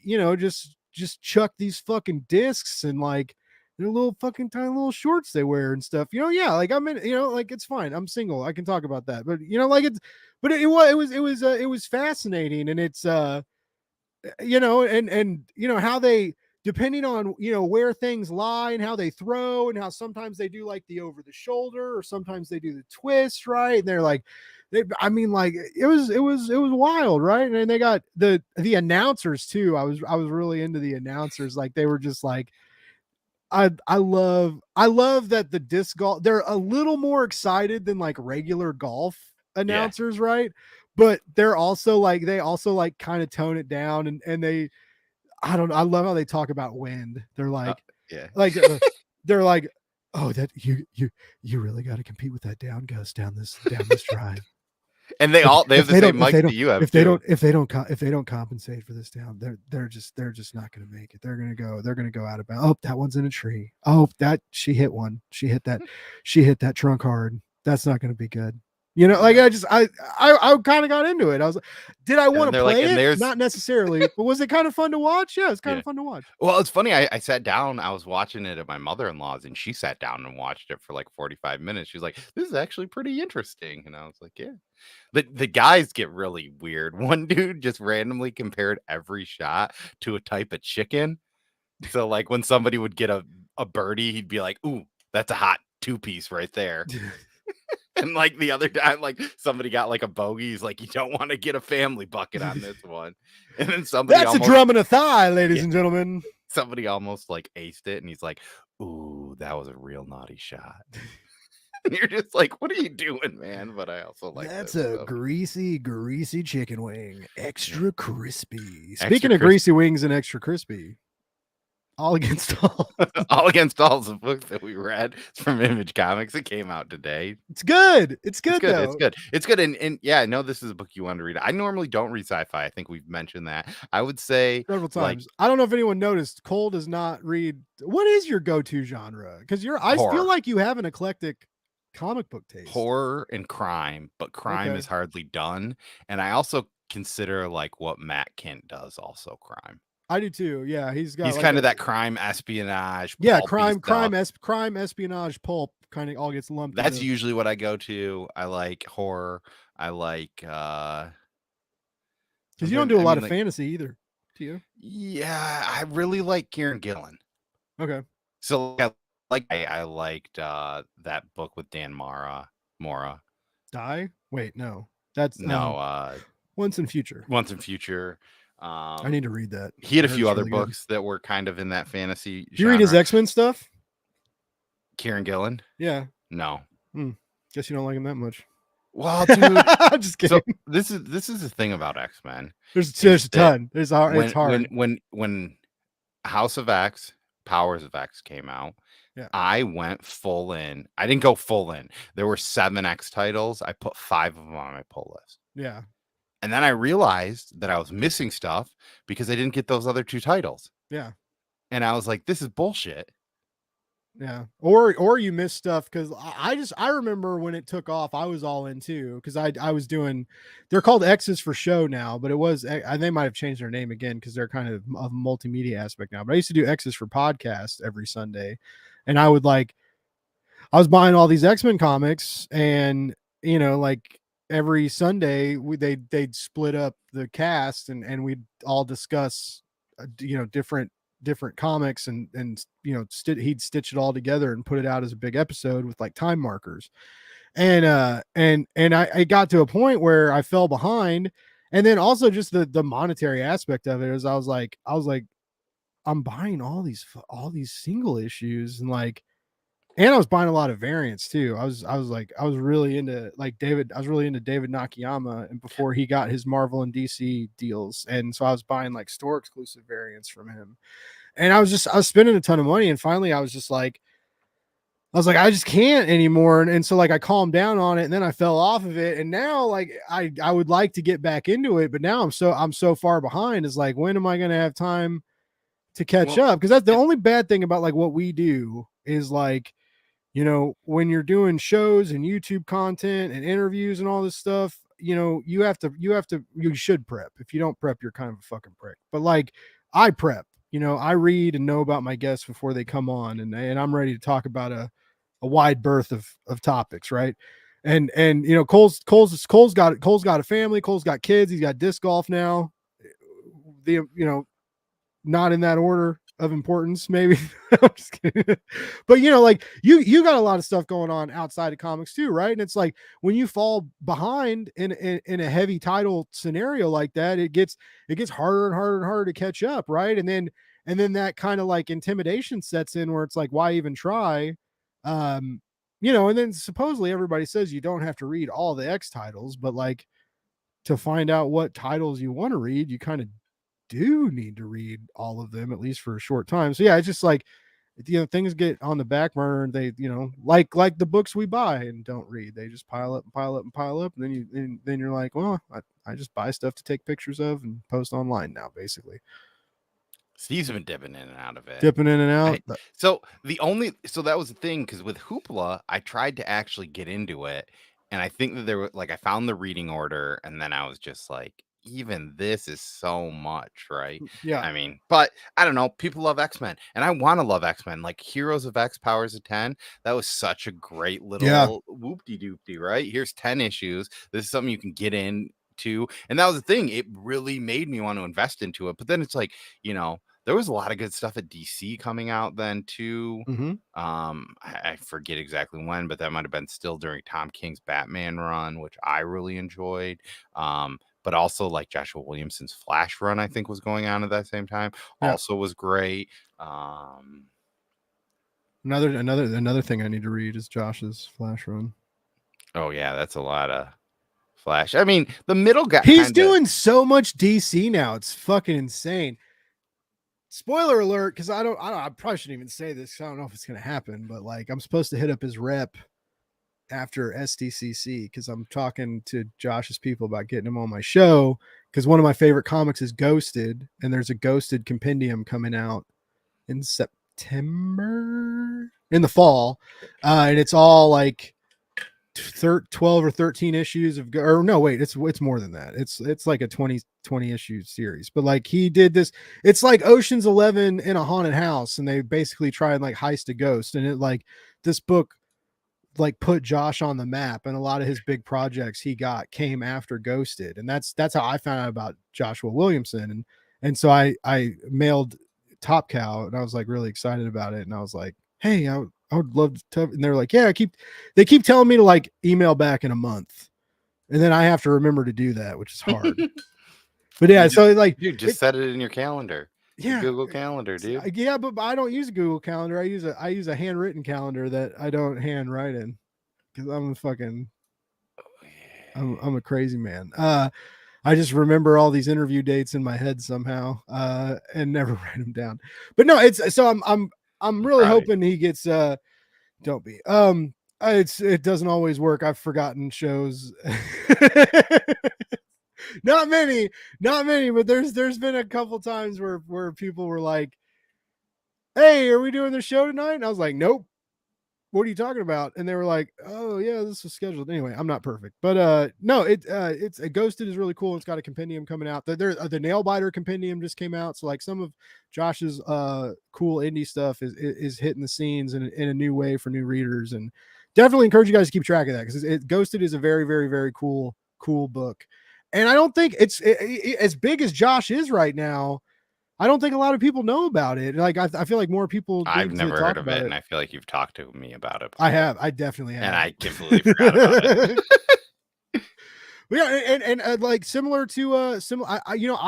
just chuck these fucking discs and like their little fucking tiny little shorts they wear and stuff. Yeah, like I'm in, like it's fine. I'm single. I can talk about that. But like it was fascinating, and it's and how they, depending on where things lie and how they throw, and how sometimes they do like the over the shoulder, or sometimes they do the twist, right? And they're like, it was wild, right? And they got the announcers too. I was really into the announcers. Like, they were just like, I love that the disc golf, they're a little more excited than like regular golf announcers, right? But they're also like, kind of tone it down, and they, I don't know. I love how they talk about wind. They're like, they're like, oh, that you really got to compete with that down gust down this drive. And they have the same mic that you have. If they don't compensate for this down, they're just not going to make it. They're going to go out of bounds. Oh, that one's in a tree. Oh, she hit one. She hit that trunk hard. That's not going to be good. Like I kind of got into it. I was like, did I want to play it? Not necessarily, but was it kind of fun to watch? Yeah, it's kind of fun to watch. Well, it's funny. I sat down, I was watching it at my mother-in-law's, and she sat down and watched it for like 45 minutes. She's like, this is actually pretty interesting. And I was like, yeah. The guys get really weird. One dude just randomly compared every shot to a type of chicken. So like when somebody would get a birdie, he'd be like, ooh, that's a hot 2-piece right there. And like the other time, like somebody got like a bogey. He's like, you don't want to get a family bucket on this one. And then that's a drum and a thigh, ladies and gentlemen. Somebody almost like aced it, and he's like, ooh, that was a real naughty shot. And you're just like, what are you doing, man? But I also like that's this, a so. greasy chicken wing, extra crispy. Speaking Extra of greasy wings and extra crispy, All Against All. All Against All is a book that we read. It's from Image Comics. It came out today. It's good. It's good, though. It's good. It's good. And yeah, I know this is a book you want to read. I normally don't read sci-fi. I think we've mentioned that. I would say several times. I don't know if anyone noticed. Cole does not read. What is your go-to genre? Because I feel like you have an eclectic comic book taste. Horror and crime, but crime is hardly done. And I also consider like what Matt Kindt does also crime. I do too. Yeah, he's like kind of that crime espionage. Yeah, crime espionage pulp kind of all gets lumped. That's usually what I go to. I like horror. I like because you don't do a lot of fantasy either, do you? Yeah, I really like Kieran Gillen. Okay. So I liked that book with Dan Mora. Die? Wait, no. That's Once in Future. I need to read that. He had a few other books that were kind of in that fantasy. Do you read his X-Men stuff? Kieran Gillen? Yeah. No. Guess you don't like him that much. Well, dude, I'm just kidding. So this is the thing about X-Men. There's a ton. It's hard. When House of X, Powers of X came out, I went full in. I didn't go full in. There were 7 X titles. I put 5 of them on my pull list. Yeah. And then I realized that I was missing stuff because I didn't get those other 2 titles. Yeah. And I was like, this is bullshit. Yeah. Or you missed stuff because I remember when it took off, I was all in too. Because I was doing, they're called X's for show now, but it was, and they might have changed their name again because they're kind of a multimedia aspect now. But I used to do X's for podcast every Sunday. And I was buying all these X-Men comics, and every Sunday they'd split up the cast and we'd all discuss different comics and he'd stitch it all together and put it out as a big episode with like time markers. And I got to a point where I fell behind, and then also just the monetary aspect of it is I was like I'm buying all these single issues, and I was buying a lot of variants too. I was really into David Nakayama, and before he got his Marvel and DC deals. And so I was buying like store exclusive variants from him. And I was spending a ton of money. And finally I was like, I just can't anymore. And so I calmed down on it, and then I fell off of it. And now I would like to get back into it, but now I'm so far behind. Is when am I going to have time to catch up? Because that's the only bad thing about what we do is when you're doing shows and YouTube content and interviews and all this stuff, you should prep. If you don't prep, you're kind of a fucking prick. But I prep, I read and know about my guests before they come on, and I'm ready to talk about a wide berth of topics. Right. And Cole's got a family. Cole's got kids. He's got disc golf now. Not in that order of importance, maybe. I'm just kidding. But you got a lot of stuff going on outside of comics too, right? And it's when you fall behind in a heavy title scenario like that, it gets harder and harder and harder to catch up, right? And then that kind of intimidation sets in where it's why even try? And then supposedly everybody says you don't have to read all the X titles, but to find out what titles you want to read, you kind of do need to read all of them, at least for a short time. So yeah, it's just things get on the back burner, and they like the books we buy and don't read, they just pile up and pile up and pile up, and then you're like, well, I just buy stuff to take pictures of and post online now, basically. Steve's been dipping in and out of it. So that was the thing, because with Hoopla, I tried to actually get into it, and I think that there were I found the reading order, and then I was just even this is so much, right? Yeah. I mean, but I don't know. People love X-Men, and I want to love X-Men. Heroes of X, Powers of 10. That was such a great little whoop-de-doop-de, right? Here's 10 issues. This is something you can get into. And that was the thing. It really made me want to invest into it. But then it's there was a lot of good stuff at DC coming out then too. Mm-hmm. I forget exactly when, but that might have been still during Tom King's Batman run, which I really enjoyed. But also Joshua Williamson's Flash run, I think, was going on at that same time. Also was great. Another thing I need to read is Josh's Flash run. Oh yeah, that's a lot of Flash. I mean, the middle guy. He's doing so much DC now. It's fucking insane. Spoiler alert, because I probably shouldn't even say this. I don't know if it's gonna happen, but like I'm supposed to hit up his rep after SDCC because I'm talking to Josh's people about getting him on my show. Because one of my favorite comics is Ghosted, and there's a Ghosted compendium coming out in September, in the fall, and it's all like 12 or 13 issues of, or no, wait, it's more than that. It's like a 20 issue series, but like he did this, it's like Ocean's 11 in a haunted house, and they basically try and like heist a ghost, and it like this book like put Josh on the map, and a lot of his big projects he got came after Ghosted, and that's how I found out about Joshua Williamson, and so I mailed Top Cow, and I was like really excited about it, and I was like, hey, I would love to, and they're like, yeah, they keep telling me to like email back in a month, and then I have to remember to do that, which is hard. But yeah, so like you just set it in your calendar. Yeah, Google Calendar, dude. Yeah, but I don't use a Google Calendar. I use a handwritten calendar that I don't handwrite in because I'm a fucking I'm a crazy man. I just remember all these interview dates in my head somehow and never write them down. But no, it's so I'm really hoping he gets don't be it doesn't always work. I've forgotten shows. Not many, but there's been a couple times where people were like, hey, are we doing the show tonight? And I was like, nope. What are you talking about? And they were like, oh yeah, this was scheduled. Anyway, I'm not perfect, but no, it's Ghosted is really cool. It's got a compendium coming out. The Nailbiter compendium just came out. So like some of Josh's cool indie stuff is hitting the scenes in a new way for new readers, and definitely encourage you guys to keep track of that because Ghosted is a very, very, very cool book. And I don't think it's as big as Josh is right now. I don't think a lot of people know about it. Like I feel like more people. I've never heard of it, and I feel like you've talked to me about it before. I have. I definitely have. And I completely forgot about it. Yeah, and like similar to I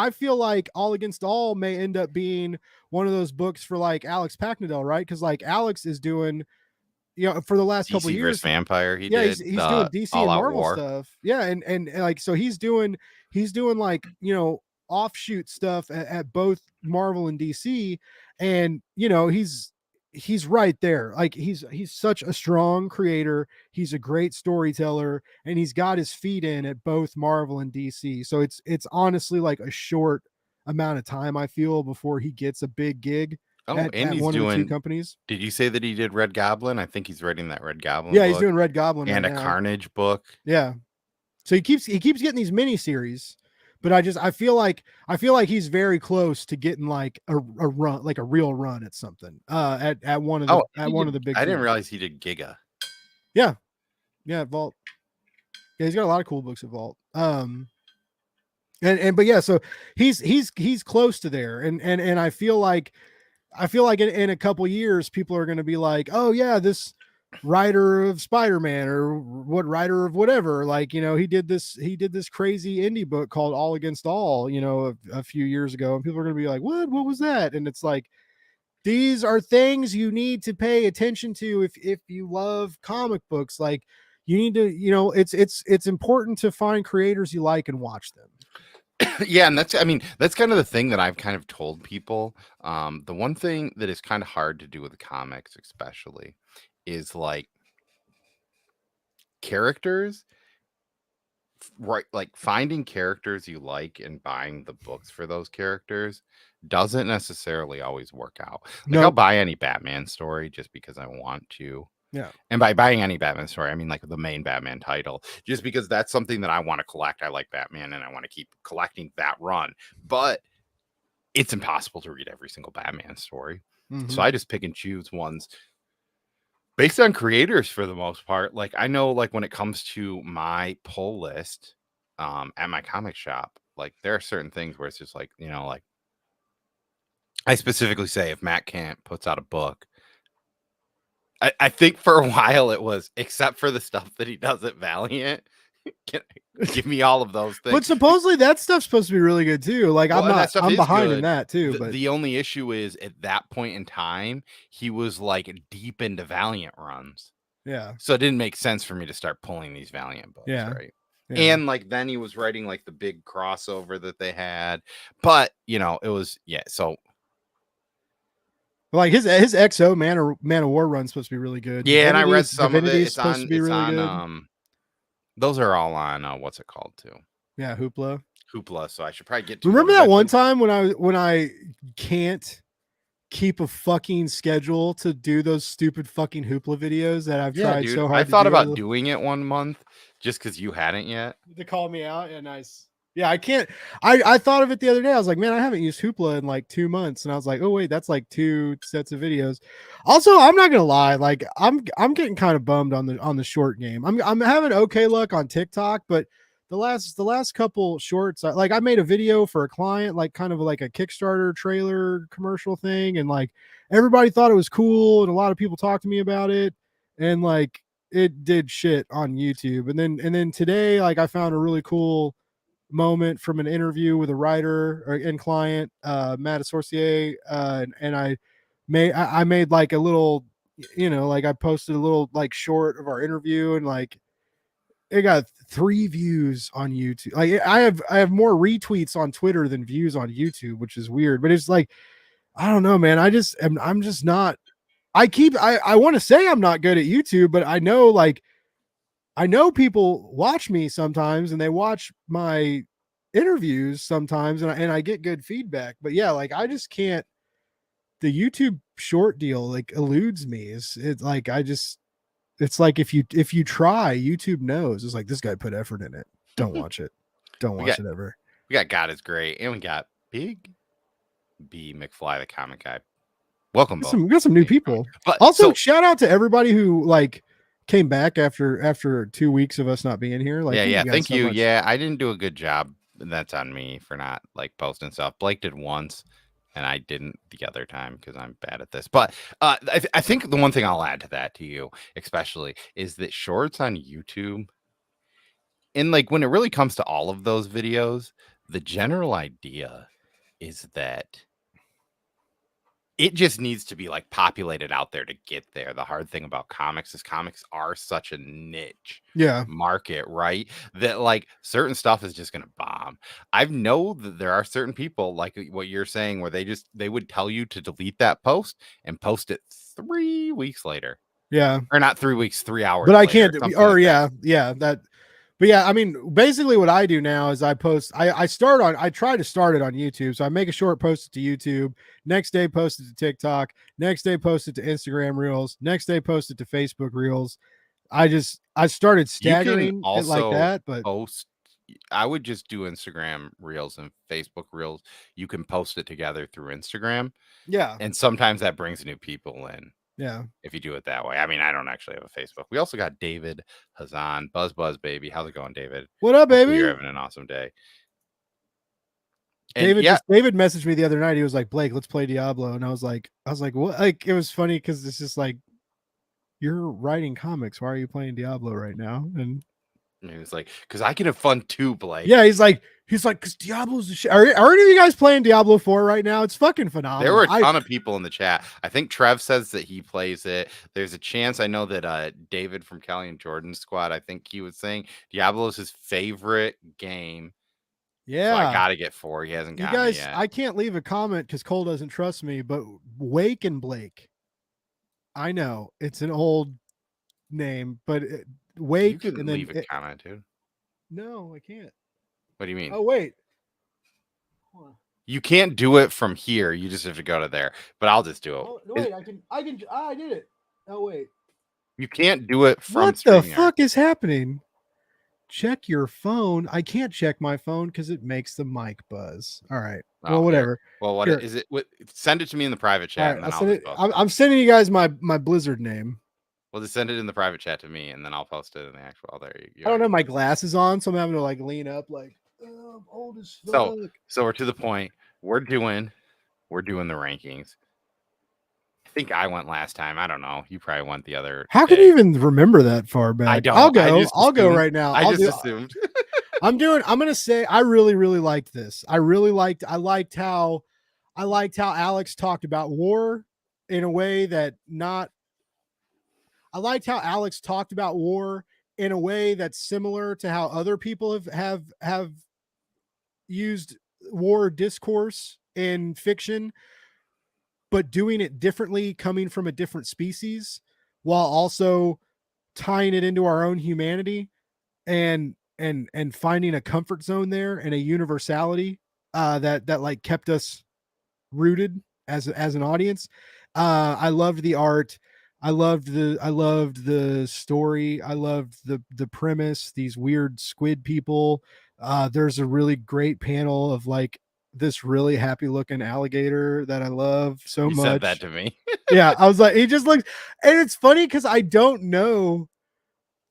feel like All Against All may end up being one of those books for like Alex Packnadell, right? Because like Alex is doing, for the last couple of years, Vampire. He's doing DC and Marvel stuff. Yeah, and like so he's doing like offshoot stuff at both Marvel and DC, and he's right there. Like he's such a strong creator. He's a great storyteller, and he's got his feet in at both Marvel and DC. So it's honestly like a short amount of time I feel before he gets a big gig. And he's one doing of the two companies. Did you say that he did Red Goblin? I think he's writing that Red Goblin. Yeah, he's doing Red Goblin and a Carnage book. Yeah, so he keeps getting these mini series, but I feel like he's very close to getting like a run, like a real run at something. At one of the big. I didn't realize he did Giga. Yeah, Vault. Yeah, he's got a lot of cool books at Vault. But yeah, so he's close to there, and I feel like in a couple years, people are going to be like, oh yeah, this writer of Spider-Man or what writer of whatever, like, he did this crazy indie book called All Against All, a few years ago. And people are going to be like, what was that? And it's like, these are things you need to pay attention to. If you love comic books, like you need to, it's important to find creators you like and watch them. Yeah, and that's kind of the thing that I've kind of told people. The one thing that is kind of hard to do with comics, especially, is like characters, right? Like finding characters you like and buying the books for those characters doesn't necessarily always work out. Like I'll buy any Batman story just because I want to. Yeah. And by buying any Batman story, I mean like the main Batman title, just because that's something that I want to collect. I like Batman and I want to keep collecting that run, but it's impossible to read every single Batman story. Mm-hmm. So I just pick and choose ones based on creators for the most part. Like I know, like when it comes to my pull list at my comic shop, like there are certain things where it's just like, like I specifically say if Matt Camp puts out a book, I think for a while it was, except for the stuff that he does at Valiant, Give me all of those things. But supposedly that stuff's supposed to be really good too. Like I'm behind good. in that too. But the only issue is at that point in time, he was like deep into Valiant runs. Yeah. So it didn't make sense for me to start pulling these Valiant books, right? Yeah. And like then he was writing like the big crossover that they had. But you know, it was so like his XO Man of War run's supposed to be really good. Yeah, and I read some of it. It's supposed to be really good. Those are all on what's it called too? Yeah, Hoopla. So I should probably get to Remember that one time when I can't keep a fucking schedule to do those stupid fucking Hoopla videos that I've tried so hard. I thought about doing it one month just because you hadn't yet. To call me out. Yeah, nice. Yeah, I can't. I thought of it the other day. I was like, man, I haven't used Hoopla in like 2 months, and I was like, oh wait, that's like 2 sets of videos. Also, I'm not gonna lie, like I'm getting kind of bummed on the short game. I'm having okay luck on TikTok, but the last couple shorts, I made a video for a client, like kind of like a Kickstarter trailer commercial thing, and like everybody thought it was cool, and a lot of people talked to me about it, and like it did shit on YouTube, and then today, like I found a really cool moment from an interview with a writer and client, Matt Assorcier, and I made like a little, like I posted a little like short of our interview, and like it got 3 views on YouTube. Like I have more retweets on Twitter than views on YouTube, which is weird, but it's like, I don't know, man. I'm just not. I want to say I'm not good at YouTube, but I know people watch me sometimes, and they watch my interviews sometimes, and I get good feedback. But yeah, like I just can't. The YouTube short deal like eludes me. It's like it's like if you try, YouTube knows. It's like, this guy put effort in it. Don't watch it. Don't watch it ever. We got God is Great, and we got Big B McFly, the comic guy. Welcome, we got some new people. But also, shout out to everybody who like came back after 2 weeks of us not being here. Like, thank you. Yeah, I didn't do a good job. That's on me for not like posting stuff. Blake did once, and I didn't the other time because I'm bad at this. But I think the one thing I'll add to that, to you especially, is that shorts on YouTube, and like when it really comes to all of those videos, the general idea is that it just needs to be like populated out there to get there. The hard thing about comics is comics are such a niche market, right? That like certain stuff is just going to bomb. I know that there are certain people like what you're saying where they would tell you to delete that post and post it 3 weeks later. Yeah. Or not 3 weeks, 3 hours. But I can't. But yeah, I mean, basically what I do now is I post, I try to start it on YouTube. So I make a short, post it to YouTube, next day post it to TikTok, next day post it to Instagram Reels, next day post it to Facebook Reels. I started staggering it like that, but I would just do Instagram Reels and Facebook Reels. You can post it together through Instagram. Yeah. And sometimes that brings new people in. Yeah. If you do it that way. I mean, I don't actually have a Facebook. We also got David Hazan, Buzz baby. How's it going, David? What up, baby? You're having an awesome day. And David messaged me the other night. He was like, Blake, let's play Diablo. And I was like, what? Like, it was funny because it's just like, you're writing comics. Why are you playing Diablo right now? And he was like, because I can have fun too, Blake. Yeah, he's like, because Diablo's the shit. Are any of you guys playing Diablo 4 right now? It's fucking phenomenal. There were a ton of people in the chat. I think Trev says that he plays it. There's a chance. I know that David from Kelly and Jordan's squad, I think he was saying Diablo is his favorite game. Yeah. So I got to get 4. He hasn't got it yet. I can't leave a comment because Cole doesn't trust me, but Wake and Blake. I know it's an old name, but Wake. You can leave a comment, dude. No, I can't. What do you mean? Oh, wait. You can't do it from here. You just have to go to there. But I'll just do it. Oh, wait, I did it. Oh, wait. You can't do it from What the fuck is happening? Check your phone. I can't check my phone because it makes the mic buzz. All right. Well, whatever. Well, what is it? Send it to me in the private chat. Right, I'm sending you guys my Blizzard name. Well, just send it in the private chat to me, and then I'll post it in the actual. Oh, there you go. I don't have my glasses on, so I'm having to like lean up, like, oh, I'm old as fuck. So we're to the point. We're doing the rankings. I think I went last time. I don't know. You probably went the other. How can you even remember that far back? I don't. I'll go right now. I just assumed. I'm gonna say I really liked this. I liked how Alex talked about war in a way that not. I liked how Alex talked about war in a way that's similar to how other people have used war discourse in fiction, but doing it differently, coming from a different species, while also tying it into our own humanity and finding a comfort zone there and a universality that like kept us rooted as an audience. I loved the art. I loved the story. I loved the premise, these weird squid people. There's a really great panel of like this really happy looking alligator that I love so much. Said that to me. Yeah, I was like, he just looks, and it's funny because I don't know.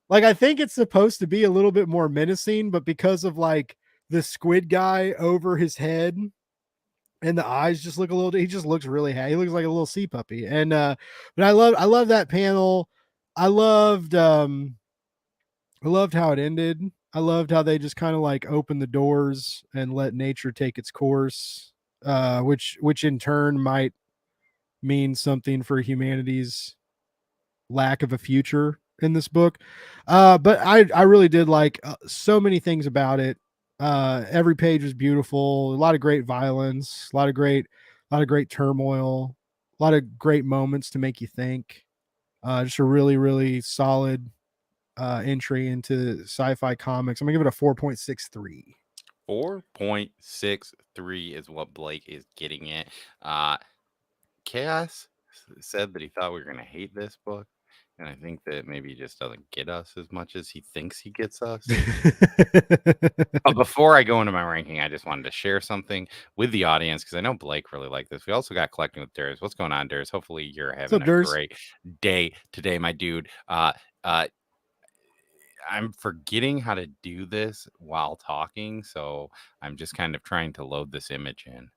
Like, I think it's supposed to be a little bit more menacing, but because of like the squid guy over his head and the eyes just look a little, he just looks really happy. He looks like a little sea puppy. And but I love that panel. I loved how it ended. I loved how they just kind of like opened the doors and let nature take its course, which in turn might mean something for humanity's lack of a future in this book. But I really did like so many things about it. Every page was beautiful, a lot of great violence, a lot of great turmoil, a lot of great moments to make you think. Just a really solid entry into sci-fi comics. I'm gonna give it a 4.63. 4.63 is what Blake is getting it. Chaos said that he thought we were gonna hate this book. And I think that maybe he just doesn't get us as much as he thinks he gets us. But before I go into my ranking, I just wanted to share something with the audience because I know Blake really liked this. We also got Collecting with Durs. What's going on, Durs? Hopefully you're having a great day today, my dude. I'm forgetting how to do this while talking, so I'm just kind of trying to load this image in.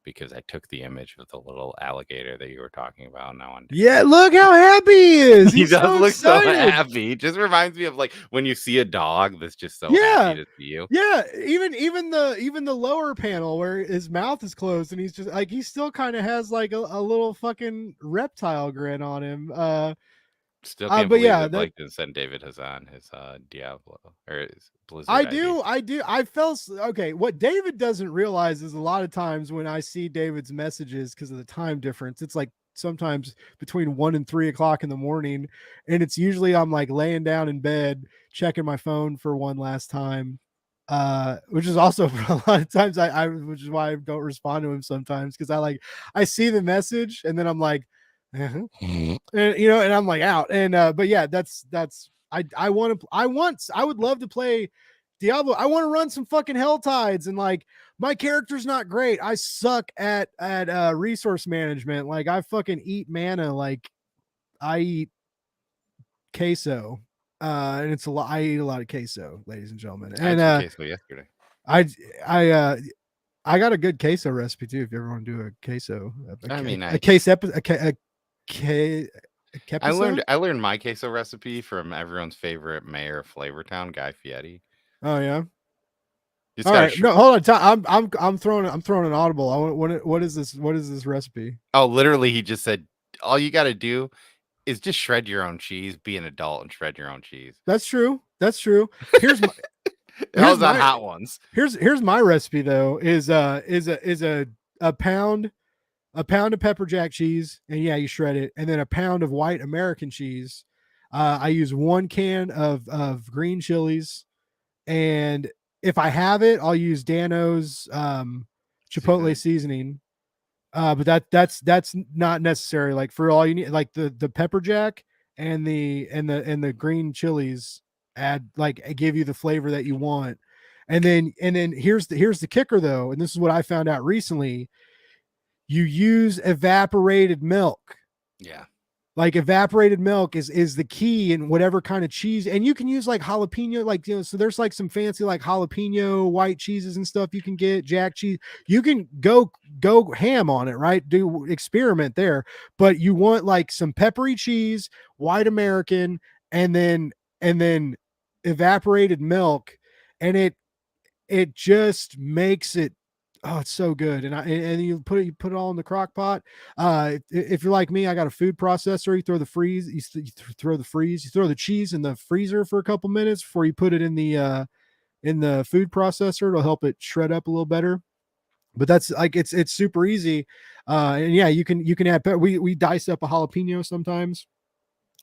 Because I took the image of the little alligator that you were talking about. Now, yeah, look how happy he is. He does look so happy. It just reminds me of like when you see a dog that's just so happy to see you. Yeah, even the lower panel where his mouth is closed and he's just like he still kind of has like a little fucking reptile grin on him. Still can't believe that Blake didn't send David Hazan his Diablo or his Blizzard. I do. I felt okay. What David doesn't realize is a lot of times when I see David's messages because of the time difference, it's like sometimes between 1 and 3 o'clock in the morning, and it's usually I'm like laying down in bed checking my phone for one last time, which is also for a lot of times I which is why I don't respond to him sometimes because I see the message and then I'm like. And, and I'm like out and but yeah, that's I would love to play Diablo. I want to run some fucking Hell Tides and like my character's not great. I suck at resource management. Like I fucking eat mana like I eat queso. And it's a lot. I eat a lot of queso, ladies and gentlemen. And I had queso yesterday. I got a good queso recipe too. If you ever want to do a queso, I learned my queso recipe from everyone's favorite mayor of Flavortown, Guy Fieri. Oh yeah. All right, no, hold on. I'm throwing an audible. What is this? What is this recipe? Oh, literally, he just said all you got to do is just shred your own cheese. Be an adult and shred your own cheese. That's true. Here's my. Here's my hot ones. Here's my recipe though. Is a pound. A pound of pepper jack cheese, and yeah, you shred it, and then a pound of white American cheese. I use 1 can of green chilies, and if I have it, I'll use Dano's Chipotle seasoning. But that's not necessary. Like for all you need, like the pepper jack and the green chilies give you the flavor that you want. And then here's the kicker though, and this is what I found out recently. You use evaporated milk. Yeah. Like evaporated milk is the key in whatever kind of cheese, and you can use like jalapeno, like so there's like some fancy like jalapeno white cheeses and stuff you can get, jack cheese. You can go ham on it, right? Do experiment there, but you want like some peppery cheese, white American, and then evaporated milk, and it just makes it, oh, it's so good. And you put it all in the crock pot. If you're like me, I got a food processor. You throw the cheese in the freezer for a couple minutes before you put it in the food processor. It'll help it shred up a little better. But that's like it's super easy. And yeah, you can add we dice up a jalapeno sometimes.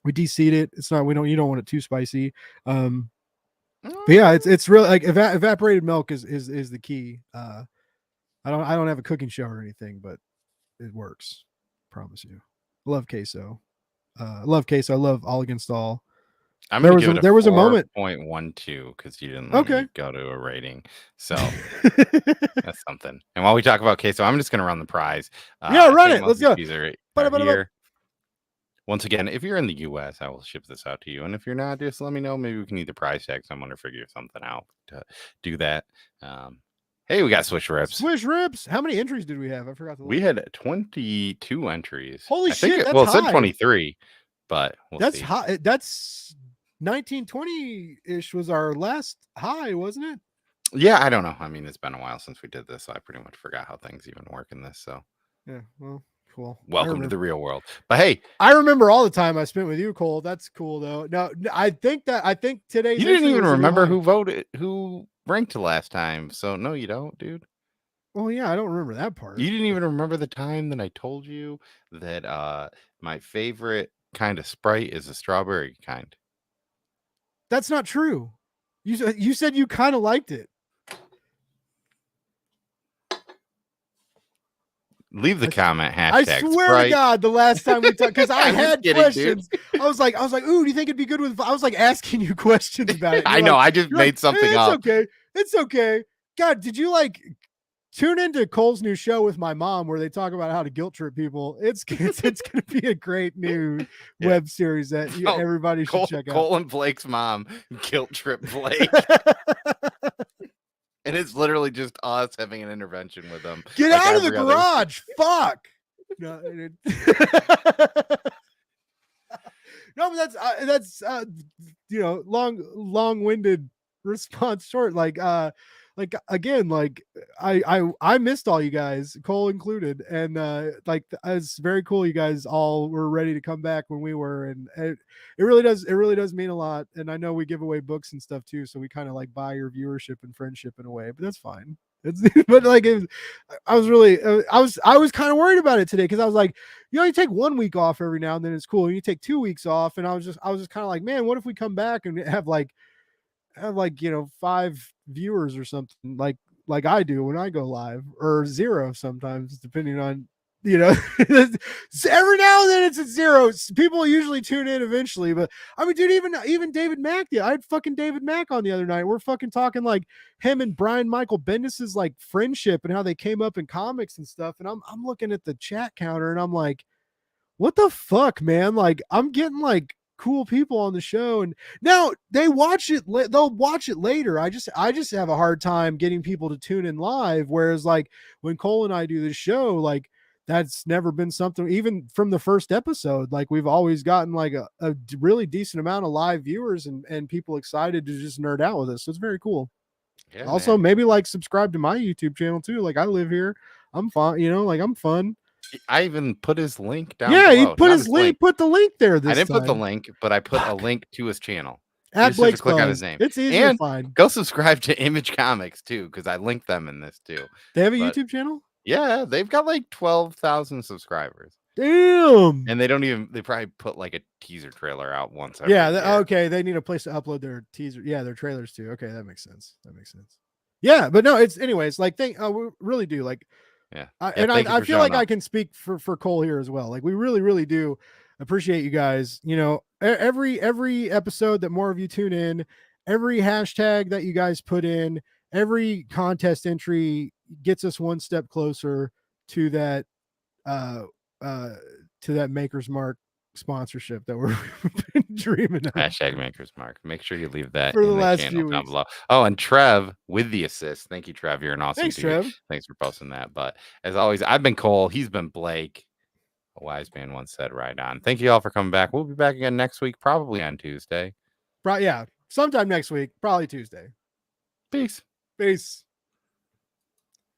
We de-seed it. It's not, you don't want it too spicy. But yeah, it's really like evaporated milk is the key. I don't have a cooking show or anything, but it works. Promise you. I love queso. I love queso. I love all against all. There was a moment 0.12 because you didn't let me go to a rating. So that's something. And while we talk about queso, I'm just gonna run the prize. Run it. Let's go. Here. Once again, if you're in the US, I will ship this out to you. And if you're not, just let me know. Maybe we can either price tag someone or figure something out to do that. Hey, we got Swish Rips. Swish Rips. How many entries did we have? I forgot. We had 22 entries. Holy shit! It said 23, but that's high. That's 1920-ish was our last high, wasn't it? Yeah, I don't know. I mean, it's been a while since we did this, so I pretty much forgot how things even work in this. So yeah, well, cool. Welcome to the real world. But hey, I remember all the time I spent with you, Cole. That's cool though. No, I think today you didn't even remember who ranked last time. So no, you don't, dude. Well, yeah, I don't remember that part. You didn't even remember the time that I told you that my favorite kind of Sprite is a strawberry kind. That's not true. You said you kind of liked it. Leave the comment. # I swear Sprite. to God, the last time we talked, because I had questions. Dude. I was like, ooh, do you think it'd be good with? I was like asking you questions about it. I know. I just made something up. It's okay. God, did you like tune into Cole's new show with my mom where they talk about how to guilt trip people? It's going to be a great new web series that everybody should check out. Cole and Blake's mom guilt trip Blake. And it's literally just us having an intervention with them. Get out of the garage. Fuck. No, no, but that's long-winded response short. Like again, like I missed all you guys, Cole included, and it's very cool you guys all were ready to come back when we were, and it really does mean a lot. And I know we give away books and stuff too, so we kind of like buy your viewership and friendship in a way, but that's fine. But like I was kind of worried about it today because I was like, you take 1 week off every now and then, it's cool. You take 2 weeks off, and I was just kind of like, man, what if we come back and have 5 viewers or something like I do when I go live, or 0 sometimes, depending on every now and then it's at 0. People usually tune in eventually, but I mean, dude, even David Mack, I had fucking David Mack on the other night. We're fucking talking like him and Brian Michael Bendis's like friendship and how they came up in comics and stuff, and I'm looking at the chat counter and I'm like, what the fuck, man? Like, I'm getting like cool people on the show, and now they'll watch it later. I just have a hard time getting people to tune in live, whereas like when Cole and I do this show, like that's never been something, even from the first episode, like we've always gotten like a really decent amount of live viewers and people excited to just nerd out with us. So it's very cool. Yeah, also, man, maybe like subscribe to my YouTube channel too. Like I live here, I'm fun, I'm fun. I even put his link down. Yeah, below. He put his link. Put the link there. I didn't put the link, but I put a link to his channel. At Blake's click on his name. It's easy to find. Go subscribe to Image Comics too, because I linked them in this too. They have a YouTube channel. Yeah, they've got like 12,000 subscribers. Damn. And they probably put like a teaser trailer out once. Okay. They need a place to upload their teaser. Yeah, their trailers too. Okay, that makes sense. Yeah, but no, it's anyways. Like, we really do like. Yeah. I feel like I can speak for Cole here as well. Like we really, really do appreciate you guys. Every episode that more of you tune in, every hashtag that you guys put in, every contest entry gets us one step closer to that Maker's Mark sponsorship that we've been dreaming of. Hashtag Maker's Mark. Make sure you leave that For in the the last channel few down weeks. below. Oh, and Trev with the assist. Thank you, Trev. You're an awesome Thanks, dude. Trev. Thanks for posting that. But as always, I've been Cole. He's been Blake. A wise man once said, right on. Thank you all for coming back. We'll be back again next week, probably on Tuesday. Yeah, sometime next week, probably Tuesday. Peace. Peace.